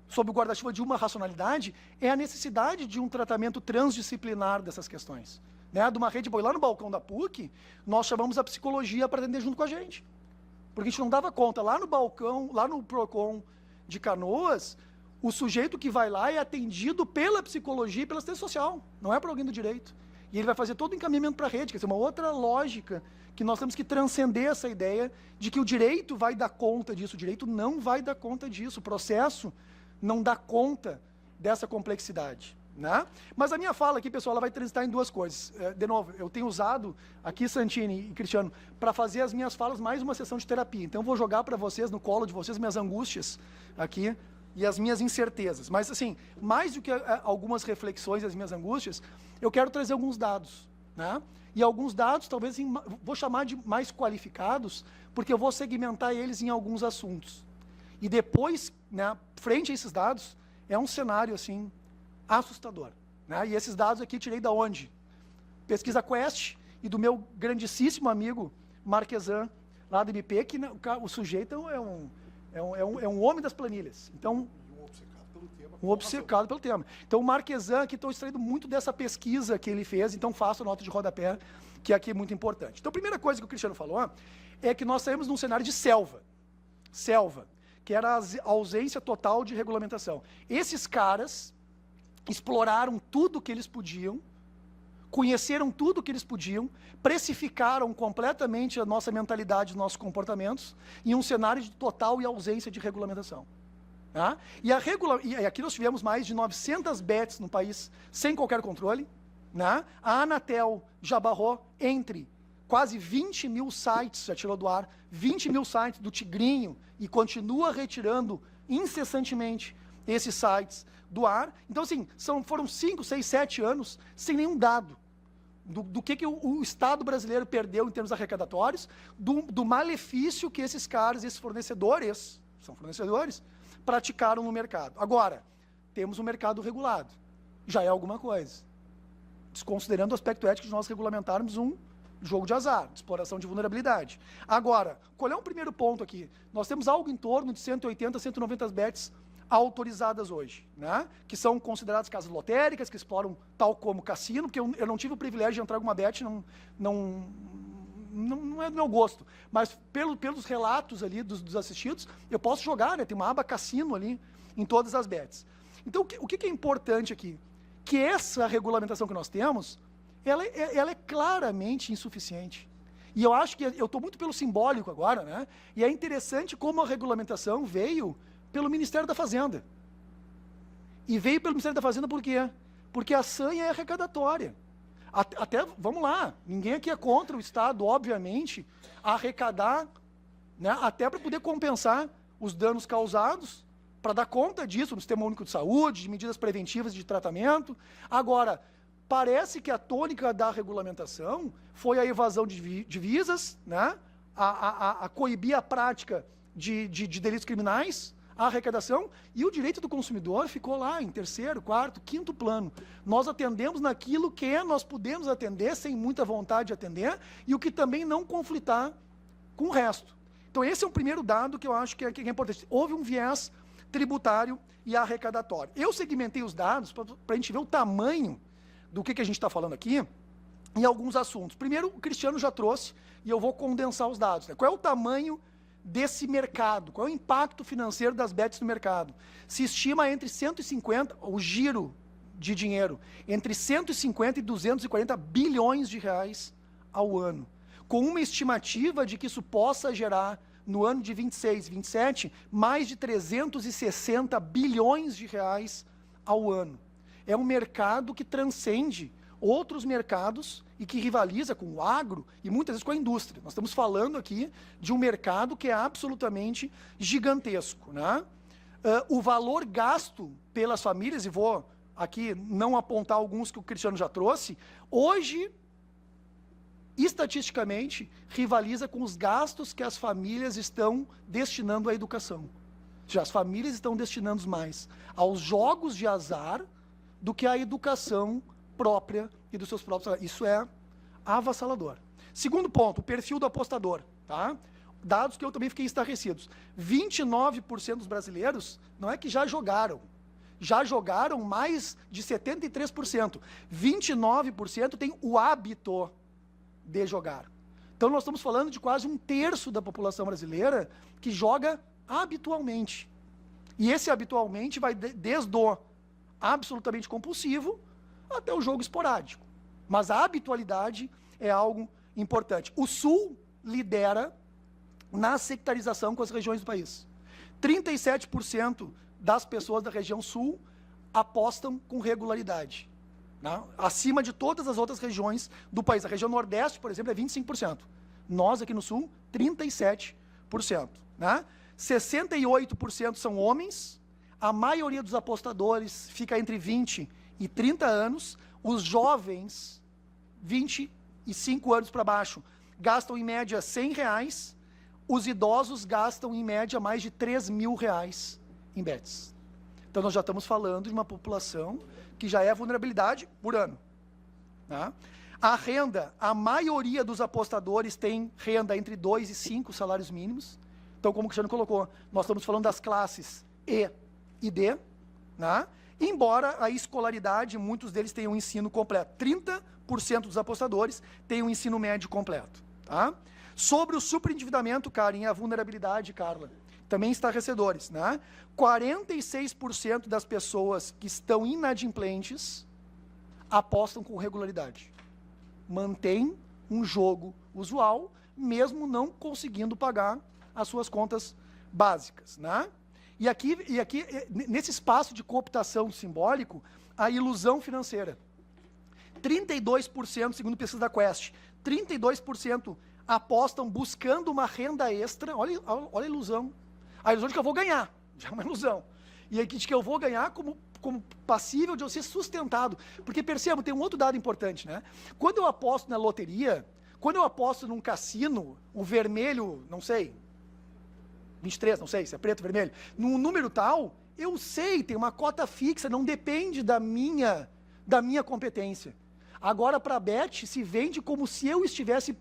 D: sob o guarda-chuva de uma racionalidade, é a necessidade de um tratamento transdisciplinar dessas questões. Né? De uma rede lá no balcão da PUC, nós chamamos a psicologia para atender junto com a gente. Porque a gente não dava conta. Lá no balcão, lá no PROCON de Canoas, o sujeito que vai lá é atendido pela psicologia e pela assistência social, não é por alguém do direito. E ele vai fazer todo o encaminhamento para a rede, quer dizer, uma outra lógica que nós temos que transcender essa ideia de que o direito vai dar conta disso. O direito não vai dar conta disso. O processo não dá conta dessa complexidade. Né? Mas a minha fala aqui, pessoal, ela vai transitar em 2 coisas. De novo, eu tenho usado aqui, Santini e Cristiano, para fazer as minhas falas mais uma sessão de terapia. Então eu vou jogar para vocês, no colo de vocês, minhas angústias aqui e as minhas incertezas. Mas assim, mais do que algumas reflexões e as minhas angústias, eu quero trazer alguns dados. Né? E alguns dados, talvez, vou chamar de mais qualificados, porque eu vou segmentar eles em alguns assuntos. E depois, né, frente a esses dados, é um cenário assim assustador. Né? E esses dados aqui tirei da onde? Pesquisa Quest e do meu grandíssimo amigo Marquesan, lá do MP, que o sujeito é um homem das planilhas. Então, um obcecado pelo tema. Então, o Marquesan aqui, estou extraindo muito dessa pesquisa que ele fez, então faço a nota de rodapé, que aqui é muito importante. Então, a primeira coisa que o Cristiano falou é que nós saímos num cenário de selva, que era a ausência total de regulamentação. Esses caras exploraram tudo que eles podiam, conheceram tudo que eles podiam, precificaram completamente a nossa mentalidade, os nossos comportamentos, em um cenário de total e ausência de regulamentação. Tá? E aqui nós tivemos mais de 900 bets no país, sem qualquer controle. Né? A Anatel já barrou entre quase 20 mil sites, já tirou do ar, 20 mil sites do Tigrinho, e continua retirando incessantemente esses sites do ar. Então, assim, foram 5, 6, 7 anos sem nenhum dado do que o Estado brasileiro perdeu em termos arrecadatórios, do malefício que esses caras, esses fornecedores, são fornecedores, praticaram no mercado. Agora, temos um mercado regulado. Já é alguma coisa. Desconsiderando o aspecto ético de nós regulamentarmos um jogo de azar, de exploração de vulnerabilidade. Agora, qual é o primeiro ponto aqui? Nós temos algo em torno de 180, 190 bets autorizadas hoje, né? Que são consideradas casas lotéricas, que exploram tal como cassino, porque eu não tive o privilégio de entrar em alguma bet, não é do meu gosto, mas pelos relatos ali dos assistidos, eu posso jogar, né? Tem uma aba cassino ali em todas as bets. Então, o que é importante aqui? Que essa regulamentação que nós temos, ela é claramente insuficiente. E eu acho que eu estou muito pelo simbólico agora, né? E é interessante como a regulamentação veio pelo Ministério da Fazenda. E veio pelo Ministério da Fazenda por quê? Porque a sanha é arrecadatória. Até, vamos lá, ninguém aqui é contra o Estado, obviamente, arrecadar, né, até para poder compensar os danos causados, para dar conta disso no Sistema Único de Saúde, de medidas preventivas de tratamento. Agora, parece que a tônica da regulamentação foi a evasão de divisas, né? a coibir a prática de delitos criminais, a arrecadação, e o direito do consumidor ficou lá em terceiro, quarto, quinto plano. Nós atendemos naquilo que nós podemos atender, sem muita vontade de atender, e o que também não conflitar com o resto. Então esse é um primeiro dado que eu acho que é importante. Houve um viés tributário e arrecadatório. Eu segmentei os dados para a gente ver o tamanho do que a gente está falando aqui em alguns assuntos. Primeiro, o Cristiano já trouxe, e eu vou condensar os dados, né? Qual é o tamanho desse mercado? Qual é o impacto financeiro das bets no mercado? Se estima entre 150, o giro de dinheiro, entre 150 e 240 bilhões de reais ao ano, com uma estimativa de que isso possa gerar, no ano de 26, 27, mais de 360 bilhões de reais ao ano. É um mercado que transcende outros mercados e que rivaliza com o agro e muitas vezes com a indústria. Nós estamos falando aqui de um mercado que é absolutamente gigantesco, né? O valor gasto pelas famílias, e vou aqui não apontar alguns que o Cristiano já trouxe, hoje, estatisticamente, rivaliza com os gastos que as famílias estão destinando à educação. Já as famílias estão destinando mais aos jogos de azar do que à educação própria e dos seus próprios salários. Isso é avassalador. Segundo ponto, o perfil do apostador. Tá? Dados que eu também fiquei estarrecidos. 29% dos brasileiros não é que já jogaram mais de 73%. 29% tem o hábito de jogar. Então nós estamos falando de quase um terço da população brasileira que joga habitualmente. E esse habitualmente vai desde o absolutamente compulsivo até o jogo esporádico. Mas a habitualidade é algo importante. O Sul lidera na sectarização com as regiões do país. 37% das pessoas da região Sul apostam com regularidade, né? Acima de todas as outras regiões do país. A região Nordeste, por exemplo, é 25%. Nós aqui no Sul, 37%. Né? 68% são homens. A maioria dos apostadores fica entre 20 e 30 anos. Os jovens, 25 anos para baixo, gastam em média R$100. Os idosos gastam em média mais de R$3.000 em bets. Então nós já estamos falando de uma população que já é vulnerabilidade por ano. Tá? A renda, a maioria dos apostadores tem renda entre 2 e 5 salários mínimos. Então, como o Cristiano colocou, nós estamos falando das classes E e D, né? Embora a escolaridade, muitos deles tenham um ensino completo. 30% dos apostadores têm um ensino médio completo. Tá? Sobre o superendividamento, Karen, e a vulnerabilidade, Carla, também estarrecedores, né? 46% das pessoas que estão inadimplentes apostam com regularidade. Mantém um jogo usual, mesmo não conseguindo pagar as suas contas básicas, né? E aqui, nesse espaço de cooptação simbólico, a ilusão financeira. 32%, segundo pesquisa da Quest, 32% apostam buscando uma renda extra. Olha a ilusão. A ilusão de que eu vou ganhar, já é uma ilusão. E aqui de que eu vou ganhar como passível de eu ser sustentado. Porque percebam, tem um outro dado importante, né? Quando eu aposto na loteria, quando eu aposto num cassino, o vermelho, não sei, 23, não sei se é preto ou vermelho, num número tal, eu sei, tem uma cota fixa, não depende da minha competência. Agora, para a Bet, se vende como se eu estivesse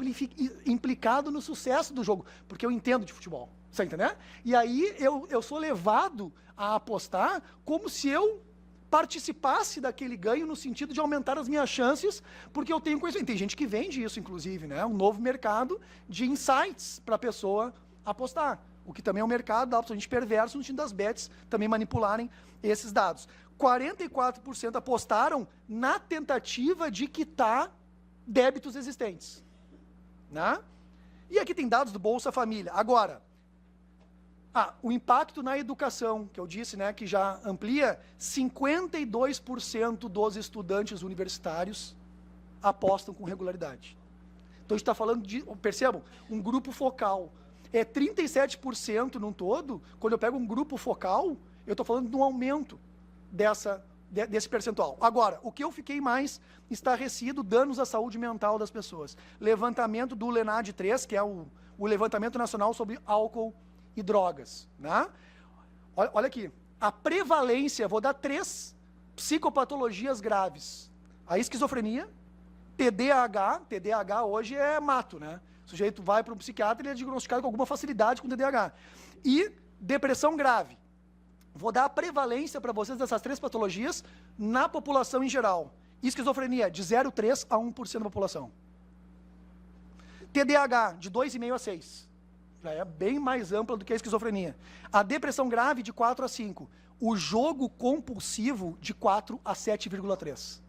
D: implicado no sucesso do jogo, porque eu entendo de futebol, você entendeu? E aí eu sou levado a apostar como se eu participasse daquele ganho no sentido de aumentar as minhas chances, porque eu tenho conhecimento. Tem gente que vende isso, inclusive, né? Um novo mercado de insights para a pessoa apostar. O que também é um mercado absolutamente perverso no sentido das bets também manipularem esses dados. 44% apostaram na tentativa de quitar débitos existentes. Né? E aqui tem dados do Bolsa Família. Agora, o impacto na educação, que eu disse, né, que já amplia, 52% dos estudantes universitários apostam com regularidade. Então a gente está falando de, percebam, um grupo focal. É 37% num todo. Quando eu pego um grupo focal, eu estou falando de um aumento desse percentual. Agora, o que eu fiquei mais estarrecido, danos à saúde mental das pessoas. Levantamento do LENAD-3, que é o Levantamento Nacional sobre Álcool e Drogas. Né? Olha aqui, a prevalência, vou dar 3 psicopatologias graves. A esquizofrenia, TDAH hoje é mato, né? O sujeito vai para um psiquiatra e ele é diagnosticado com alguma facilidade com TDAH. E depressão grave. Vou dar a prevalência para vocês dessas 3 patologias na população em geral. Esquizofrenia, de 0,3% a 1% da população. TDAH, de 2,5% a 6%. Já é bem mais ampla do que a esquizofrenia. A depressão grave, de 4 a 5%. O jogo compulsivo, de 4 a 7,3%.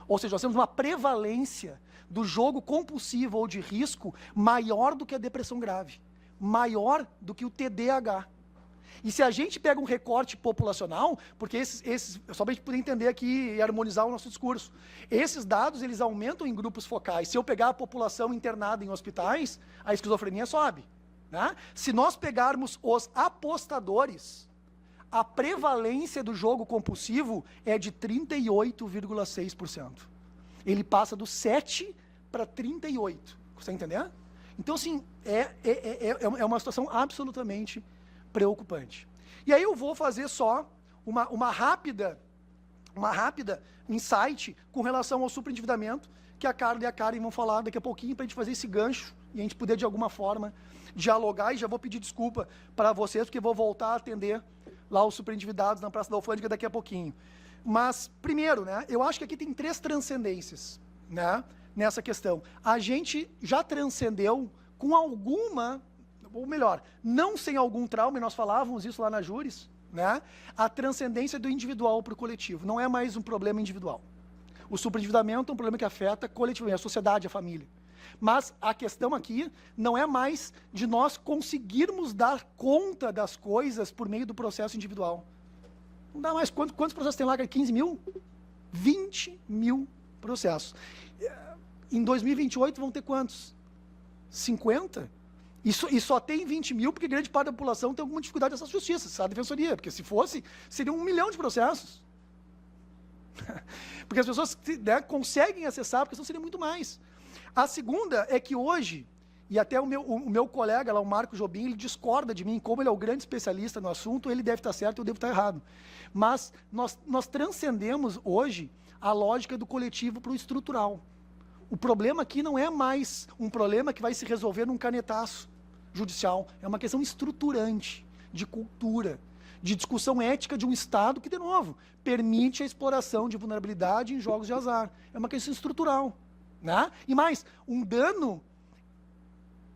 D: Ou seja, nós temos uma prevalência do jogo compulsivo ou de risco maior do que a depressão grave. Maior do que o TDAH. E se a gente pega um recorte populacional, porque esses só para a gente poder entender aqui e harmonizar o nosso discurso, esses dados eles aumentam em grupos focais. Se eu pegar a população internada em hospitais, a esquizofrenia sobe. Né? Se nós pegarmos os apostadores, a prevalência do jogo compulsivo é de 38,6%. Ele passa do 7 para 38%. Você entender? Então, assim, é uma situação absolutamente preocupante. E aí eu vou fazer só uma rápida insight com relação ao superendividamento, que a Carla e a Karen vão falar daqui a pouquinho, para a gente fazer esse gancho e a gente poder, de alguma forma, dialogar. E já vou pedir desculpa para vocês, porque vou voltar a atender lá os superendividados na Praça da Alfândega daqui a pouquinho. Mas, primeiro, né, eu acho que aqui tem 3 transcendências, né, nessa questão. A gente já transcendeu com alguma, ou melhor, não sem algum trauma, e nós falávamos isso lá na Júris, né, a transcendência do individual para o coletivo. Não é mais um problema individual. O superendividamento é um problema que afeta coletivamente a sociedade, a família. Mas a questão aqui não é mais de nós conseguirmos dar conta das coisas por meio do processo individual. Não dá mais. Quantos processos tem lá? 15 mil? 20 mil processos. Em 2028 vão ter quantos? 50? E só tem 20 mil porque grande parte da população tem alguma dificuldade dessa justiça, essa defensoria. Porque se fosse, seriam 1 milhão de processos. Porque as pessoas, né, conseguem acessar, porque senão seria muito mais. A segunda é que hoje, e até o meu colega lá, o Marco Jobim, ele discorda de mim, como ele é o grande especialista no assunto, ele deve estar certo, eu devo estar errado. Mas nós transcendemos hoje a lógica do coletivo para o estrutural. O problema aqui não é mais um problema que vai se resolver num canetaço judicial, é uma questão estruturante, de cultura, de discussão ética de um Estado que, de novo, permite a exploração de vulnerabilidade em jogos de azar. É uma questão estrutural. Né? E mais, um dano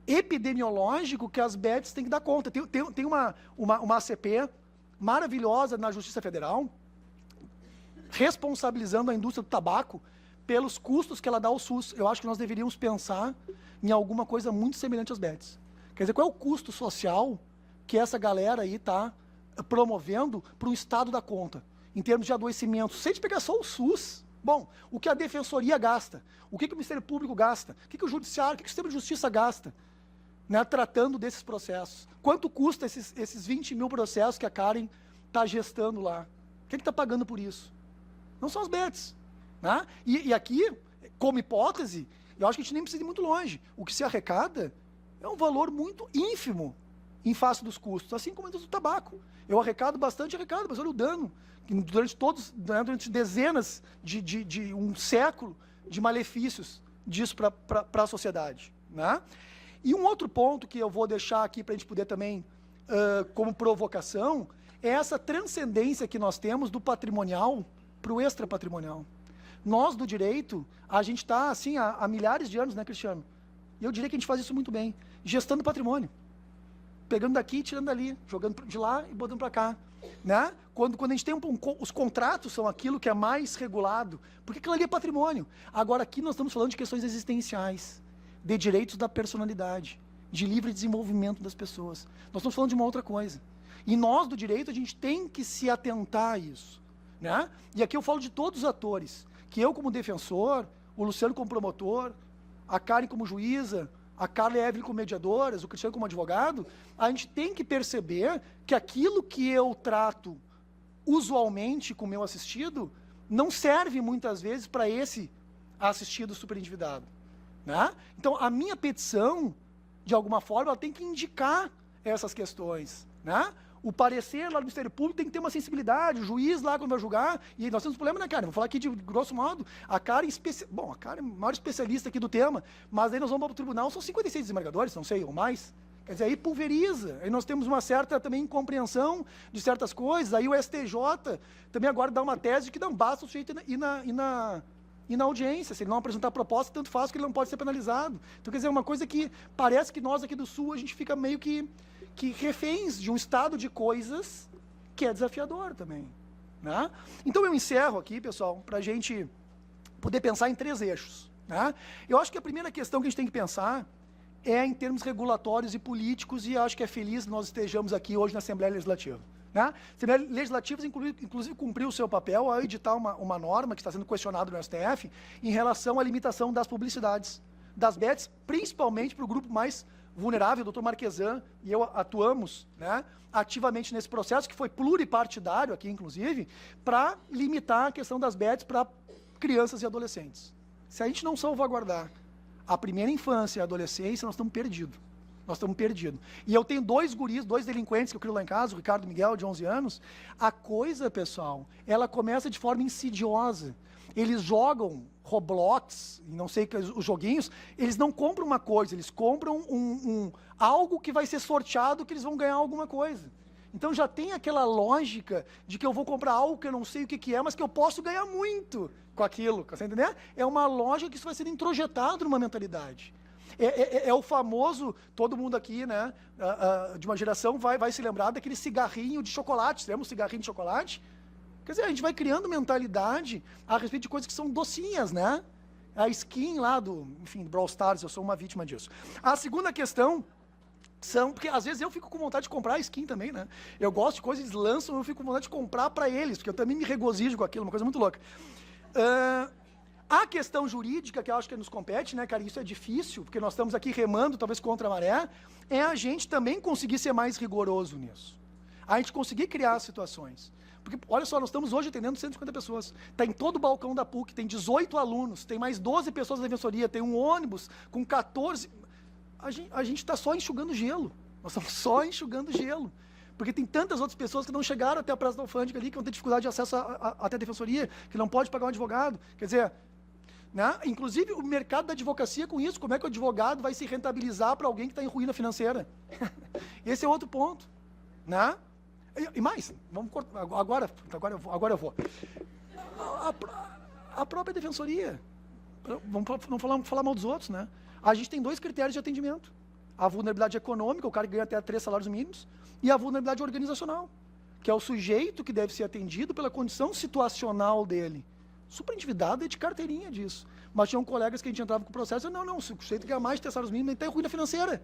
D: epidemiológico que as bets têm que dar conta. Tem uma ACP maravilhosa na Justiça Federal, responsabilizando a indústria do tabaco pelos custos que ela dá ao SUS. Eu acho que nós deveríamos pensar em alguma coisa muito semelhante às bets. Quer dizer, qual é o custo social que essa galera aí está promovendo para o Estado dar conta, em termos de adoecimento? Se a gente pegar só o SUS, bom, o que a Defensoria gasta, o que o Ministério Público gasta, o que o Judiciário, o que o Sistema de Justiça gasta, né, tratando desses processos? Quanto custa esses 20 mil processos que a Karen está gestando lá? Quem está pagando por isso? Não são as bets. Né? E aqui, como hipótese, eu acho que a gente nem precisa ir muito longe. O que se arrecada é um valor muito ínfimo em face dos custos, assim como a indústria do tabaco. Eu arrecado bastante, mas olha o dano. Durante dezenas de um século de malefícios disso para a sociedade. Né? E um outro ponto que eu vou deixar aqui para a gente poder também, como provocação, é essa transcendência que nós temos do patrimonial para o extrapatrimonial. Nós, do direito, a gente está assim há milhares de anos, né, Cristiano? E eu diria que a gente faz isso muito bem, gestando patrimônio. Pegando daqui, tirando dali, jogando de lá e botando para cá. Né? Quando a gente tem os contratos são aquilo que é mais regulado, porque aquilo ali é patrimônio. Agora aqui nós estamos falando de questões existenciais, de direitos da personalidade, de livre desenvolvimento das pessoas. Nós estamos falando de uma outra coisa. E nós do direito a gente tem que se atentar a isso. Né? E aqui eu falo de todos os atores, que eu como defensor, o Luciano como promotor, a Karen como juíza, a Carla e a Evelyn como mediadoras, o Cristiano como advogado, a gente tem que perceber que aquilo que eu trato usualmente com o meu assistido não serve muitas vezes para esse assistido superendividado, né? Então, a minha petição, de alguma forma, ela tem que indicar essas questões, né? O parecer lá do Ministério Público tem que ter uma sensibilidade, o juiz lá quando vai julgar, e nós temos um problema, né, Karen? Vou falar aqui de grosso modo, a Karen, bom, a Karen é o maior especialista aqui do tema, mas aí nós vamos para o tribunal, são 56 desembargadores, não sei, ou mais. Quer dizer, aí pulveriza, aí nós temos uma certa também incompreensão de certas coisas, aí o STJ também agora dá uma tese de que não basta o sujeito ir na audiência, se ele não apresentar proposta, tanto faz que ele não pode ser penalizado. Então, quer dizer, é uma coisa que parece que nós aqui do Sul, a gente fica meio que reféns de um estado de coisas que é desafiador também, né? Então, eu encerro aqui, pessoal, para a gente poder pensar em 3 eixos, né? Eu acho que a primeira questão que a gente tem que pensar é em termos regulatórios e políticos, e acho que é feliz que nós estejamos aqui hoje na Assembleia Legislativa, né? A Assembleia Legislativa, inclusive, cumpriu o seu papel ao editar uma norma que está sendo questionada no STF em relação à limitação das publicidades, das bets, principalmente para o grupo mais vulnerável. O doutor Marquesan e eu atuamos, né, ativamente nesse processo, que foi pluripartidário aqui, inclusive, para limitar a questão das bets para crianças e adolescentes. Se a gente não salvaguardar a primeira infância e a adolescência, nós estamos perdidos. Nós estamos perdidos. E eu tenho 2 guris, 2 delinquentes que eu crio lá em casa, o Ricardo e o Miguel, de 11 anos. A coisa, pessoal, ela começa de forma insidiosa. Eles jogam Roblox, e não sei os joguinhos, eles não compram uma coisa, eles compram algo que vai ser sorteado, que eles vão ganhar alguma coisa. Então já tem aquela lógica de que eu vou comprar algo que eu não sei o que é, mas que eu posso ganhar muito com aquilo, você entendeu? É uma lógica que isso vai ser introjetado numa mentalidade. É o famoso, todo mundo aqui, né, de uma geração vai se lembrar daquele cigarrinho de chocolate. Você lembra o cigarrinho de chocolate? Quer dizer, a gente vai criando mentalidade a respeito de coisas que são docinhas, né? A skin lá enfim, Brawl Stars, eu sou uma vítima disso. A segunda questão porque às vezes eu fico com vontade de comprar a skin também, né? Eu gosto de coisas, eles lançam, eu fico com vontade de comprar para eles, porque eu também me regozijo com aquilo, uma coisa muito louca. A questão jurídica, que eu acho que nos compete, né, cara, isso é difícil, porque nós estamos aqui remando, talvez contra a maré, é a gente também conseguir ser mais rigoroso nisso. A gente conseguir criar situações. Porque, olha só, nós estamos hoje atendendo 150 pessoas. Está em todo o balcão da PUC, tem 18 alunos, tem mais 12 pessoas da defensoria, tem um ônibus com 14... A gente está só enxugando gelo. Nós estamos só enxugando gelo. Porque tem tantas outras pessoas que não chegaram até a Praça da Alfândega ali, que vão ter dificuldade de acesso até a defensoria, que não pode pagar um advogado. Quer dizer, né? Inclusive o mercado da advocacia com isso, como é que o advogado vai se rentabilizar para alguém que está em ruína financeira? Esse é outro ponto, né? E mais, vamos cortar, agora eu vou. A própria defensoria, não falar mal dos outros, né? A gente tem 2 critérios de atendimento. A vulnerabilidade econômica, o cara que ganha até 3 salários mínimos, e a vulnerabilidade organizacional, que é o sujeito que deve ser atendido pela condição situacional dele. Superendividado é de carteirinha disso. Mas tinham colegas que a gente entrava com o processo, não, se o sujeito ganha mais de 3 salários mínimos, ele está em ruína financeira.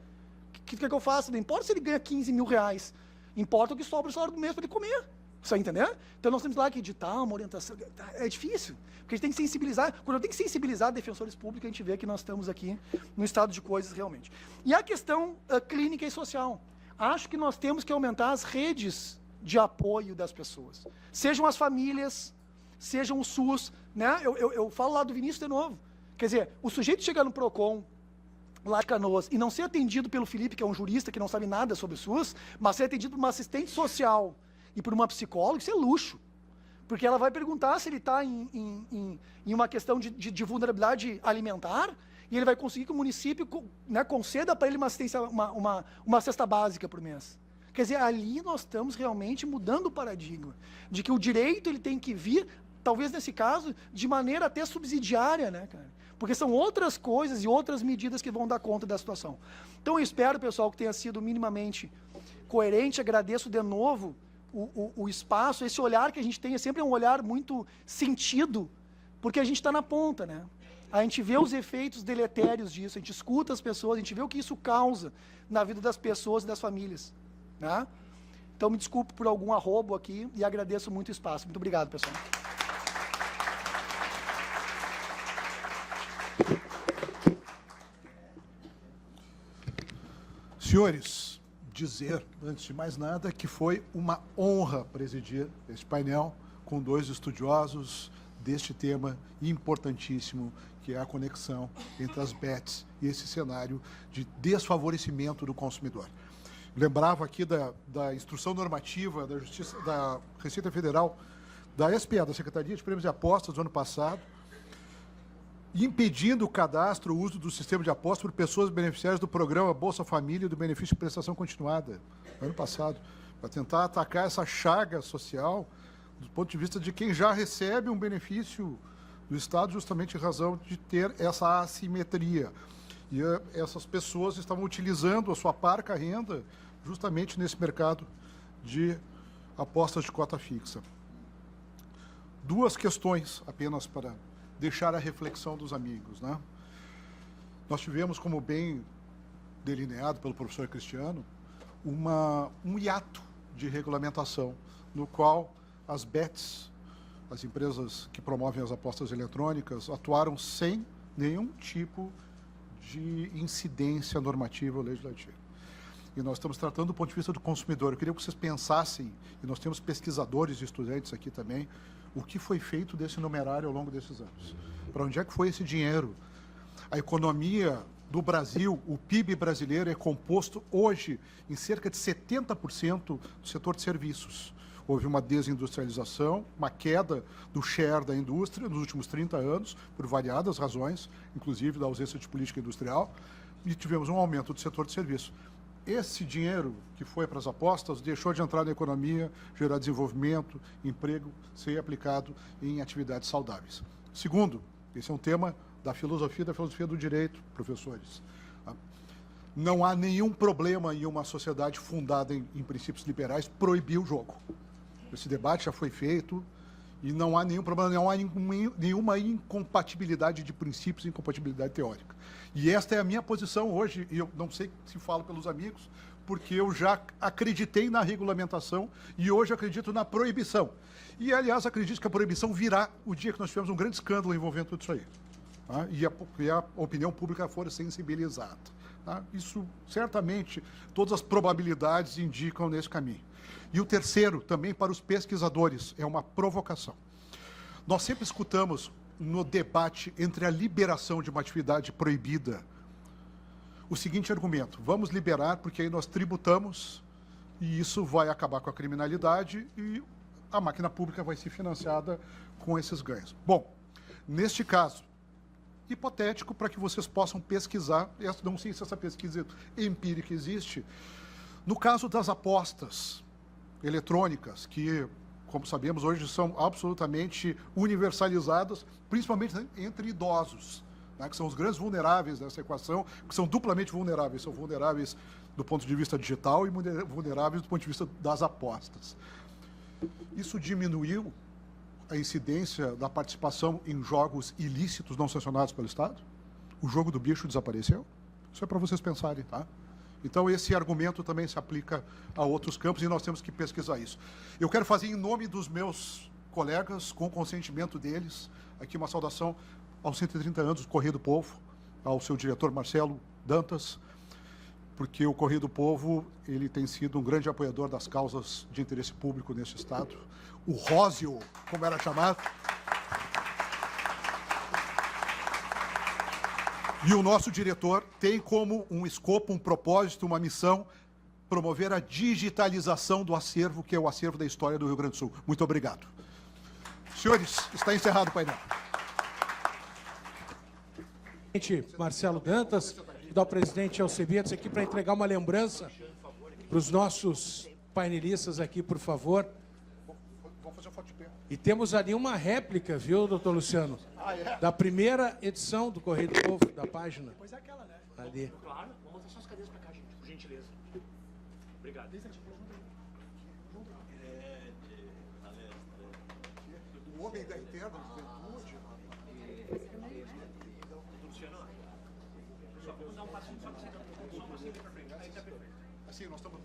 D: O que eu faço? Não importa se ele ganha 15 mil reais, importa o que sobra o salário do mês para ele comer. Você entendeu? Então nós temos lá que editar uma orientação. É difícil, porque a gente tem que sensibilizar. Quando eu tenho que sensibilizar defensores públicos, a gente vê que nós estamos aqui no estado de coisas realmente. E a questão clínica e social. Acho que nós temos que aumentar as redes de apoio das pessoas. Sejam as famílias, sejam o SUS, né? Eu falo lá do Vinícius de novo. Quer dizer, o sujeito chegar no PROCON, lá de Canoas, e não ser atendido pelo Felipe, que é um jurista que não sabe nada sobre o SUS, mas ser atendido por uma assistente social e por uma psicóloga, isso é luxo. Porque ela vai perguntar se ele está em uma questão de vulnerabilidade alimentar, e ele vai conseguir que o município, né, conceda para ele uma assistência, uma cesta básica por mês. Quer dizer, ali nós estamos realmente mudando o paradigma, de que o direito ele tem que vir, talvez nesse caso, de maneira até subsidiária, né, cara? Porque são outras coisas e outras medidas que vão dar conta da situação. Então eu espero, pessoal, que tenha sido minimamente coerente. Agradeço de novo o espaço, esse olhar que a gente tem é sempre um olhar muito sentido, porque a gente está na ponta, né? A gente vê os efeitos deletérios disso, a gente escuta as pessoas, a gente vê o que isso causa na vida das pessoas e das famílias, né? Então me desculpe por algum arrobo aqui e agradeço muito o espaço. Muito obrigado, pessoal.
B: Senhores, dizer, antes de mais nada, que foi uma honra presidir esse painel com 2 estudiosos deste tema importantíssimo, que é a conexão entre as bets e esse cenário de desfavorecimento do consumidor. Lembrava aqui da instrução normativa da Justiça, da Receita Federal, da SPE, da Secretaria de Prêmios e Apostas, do ano passado, impedindo o cadastro, o uso do sistema de apostas por pessoas beneficiárias do programa Bolsa Família e do benefício de prestação continuada, ano passado, para tentar atacar essa chaga social do ponto de vista de quem já recebe um benefício do Estado, justamente em razão de ter essa assimetria. E essas pessoas estavam utilizando a sua parca renda justamente nesse mercado de apostas de cota fixa. Duas questões apenas para deixar a reflexão dos amigos, né? Nós tivemos, como bem delineado pelo professor Cristiano, um hiato de regulamentação, no qual as bets, as empresas que promovem as apostas eletrônicas, atuaram sem nenhum tipo de incidência normativa ou legislativa. E nós estamos tratando do ponto de vista do consumidor. Eu queria que vocês pensassem, e nós temos pesquisadores e estudantes aqui também, o que foi feito desse numerário ao longo desses anos. Para onde é que foi esse dinheiro? A economia do Brasil, o PIB brasileiro é composto hoje em cerca de 70% do setor de serviços. Houve uma desindustrialização, uma queda do share da indústria nos últimos 30 anos, por variadas razões, inclusive da ausência de política industrial, e tivemos um aumento do setor de serviços. Esse dinheiro que foi para as apostas deixou de entrar na economia, gerar desenvolvimento, emprego, ser aplicado em atividades saudáveis. Segundo, esse é um tema da filosofia do direito, professores. Não há nenhum problema em uma sociedade fundada em princípios liberais proibir o jogo. Esse debate já foi feito e não há nenhum problema, não há nenhuma incompatibilidade de princípios, incompatibilidade teórica. E esta é a minha posição hoje, e eu não sei se falo pelos amigos, porque eu já acreditei na regulamentação e hoje acredito na proibição. E, aliás, acredito que a proibição virá o dia que nós tivermos um grande escândalo envolvendo tudo isso aí. Tá? E a opinião pública for sensibilizada. Tá? Isso, certamente, todas as probabilidades indicam nesse caminho. E o terceiro, também para os pesquisadores, é uma provocação. Nós sempre escutamos no debate entre a liberação de uma atividade proibida o seguinte argumento: vamos liberar porque aí nós tributamos e isso vai acabar com a criminalidade e a máquina pública vai ser financiada com esses ganhos. Bom, neste caso, hipotético para que vocês possam pesquisar, não sei se essa pesquisa empírica existe, no caso das apostas eletrônicas, que, como sabemos, hoje são absolutamente universalizadas, principalmente entre idosos, né, que são os grandes vulneráveis dessa equação, que são duplamente vulneráveis, são vulneráveis do ponto de vista digital e vulneráveis do ponto de vista das apostas. Isso diminuiu a incidência da participação em jogos ilícitos não sancionados pelo Estado? O jogo do bicho desapareceu? Isso é para vocês pensarem, tá? Então, esse argumento também se aplica a outros campos e nós temos que pesquisar isso. Eu quero fazer, em nome dos meus colegas, com o consentimento deles, aqui uma saudação aos 130 anos do Correio do Povo, ao seu diretor Marcelo Dantas, porque o Correio do Povo ele tem sido um grande apoiador das causas de interesse público neste Estado. O Rósio, como era chamado. E o nosso diretor tem como um escopo, um propósito, uma missão, promover a digitalização do acervo, que é o acervo da história do Rio Grande do Sul. Muito obrigado. Senhores, está encerrado o painel.
A: Marcelo Dantas, dar ao presidente Alcebiades aqui para entregar uma lembrança para os nossos painelistas aqui, por favor.
B: Vamos fazer uma foto de pé.
A: E temos ali uma réplica, viu, doutor Luciano? Da primeira edição do Correio do Povo, da página.
D: Pois é aquela, né?
A: Ali.
E: Claro, vamos botar só as cadeiras pra cá, gente, por gentileza. Obrigado.
B: O homem da interna juventude.
E: Luciano, só vamos dar um passinho, só um passinho pra frente. Aí tá perfeito.
B: Assim, nós estamos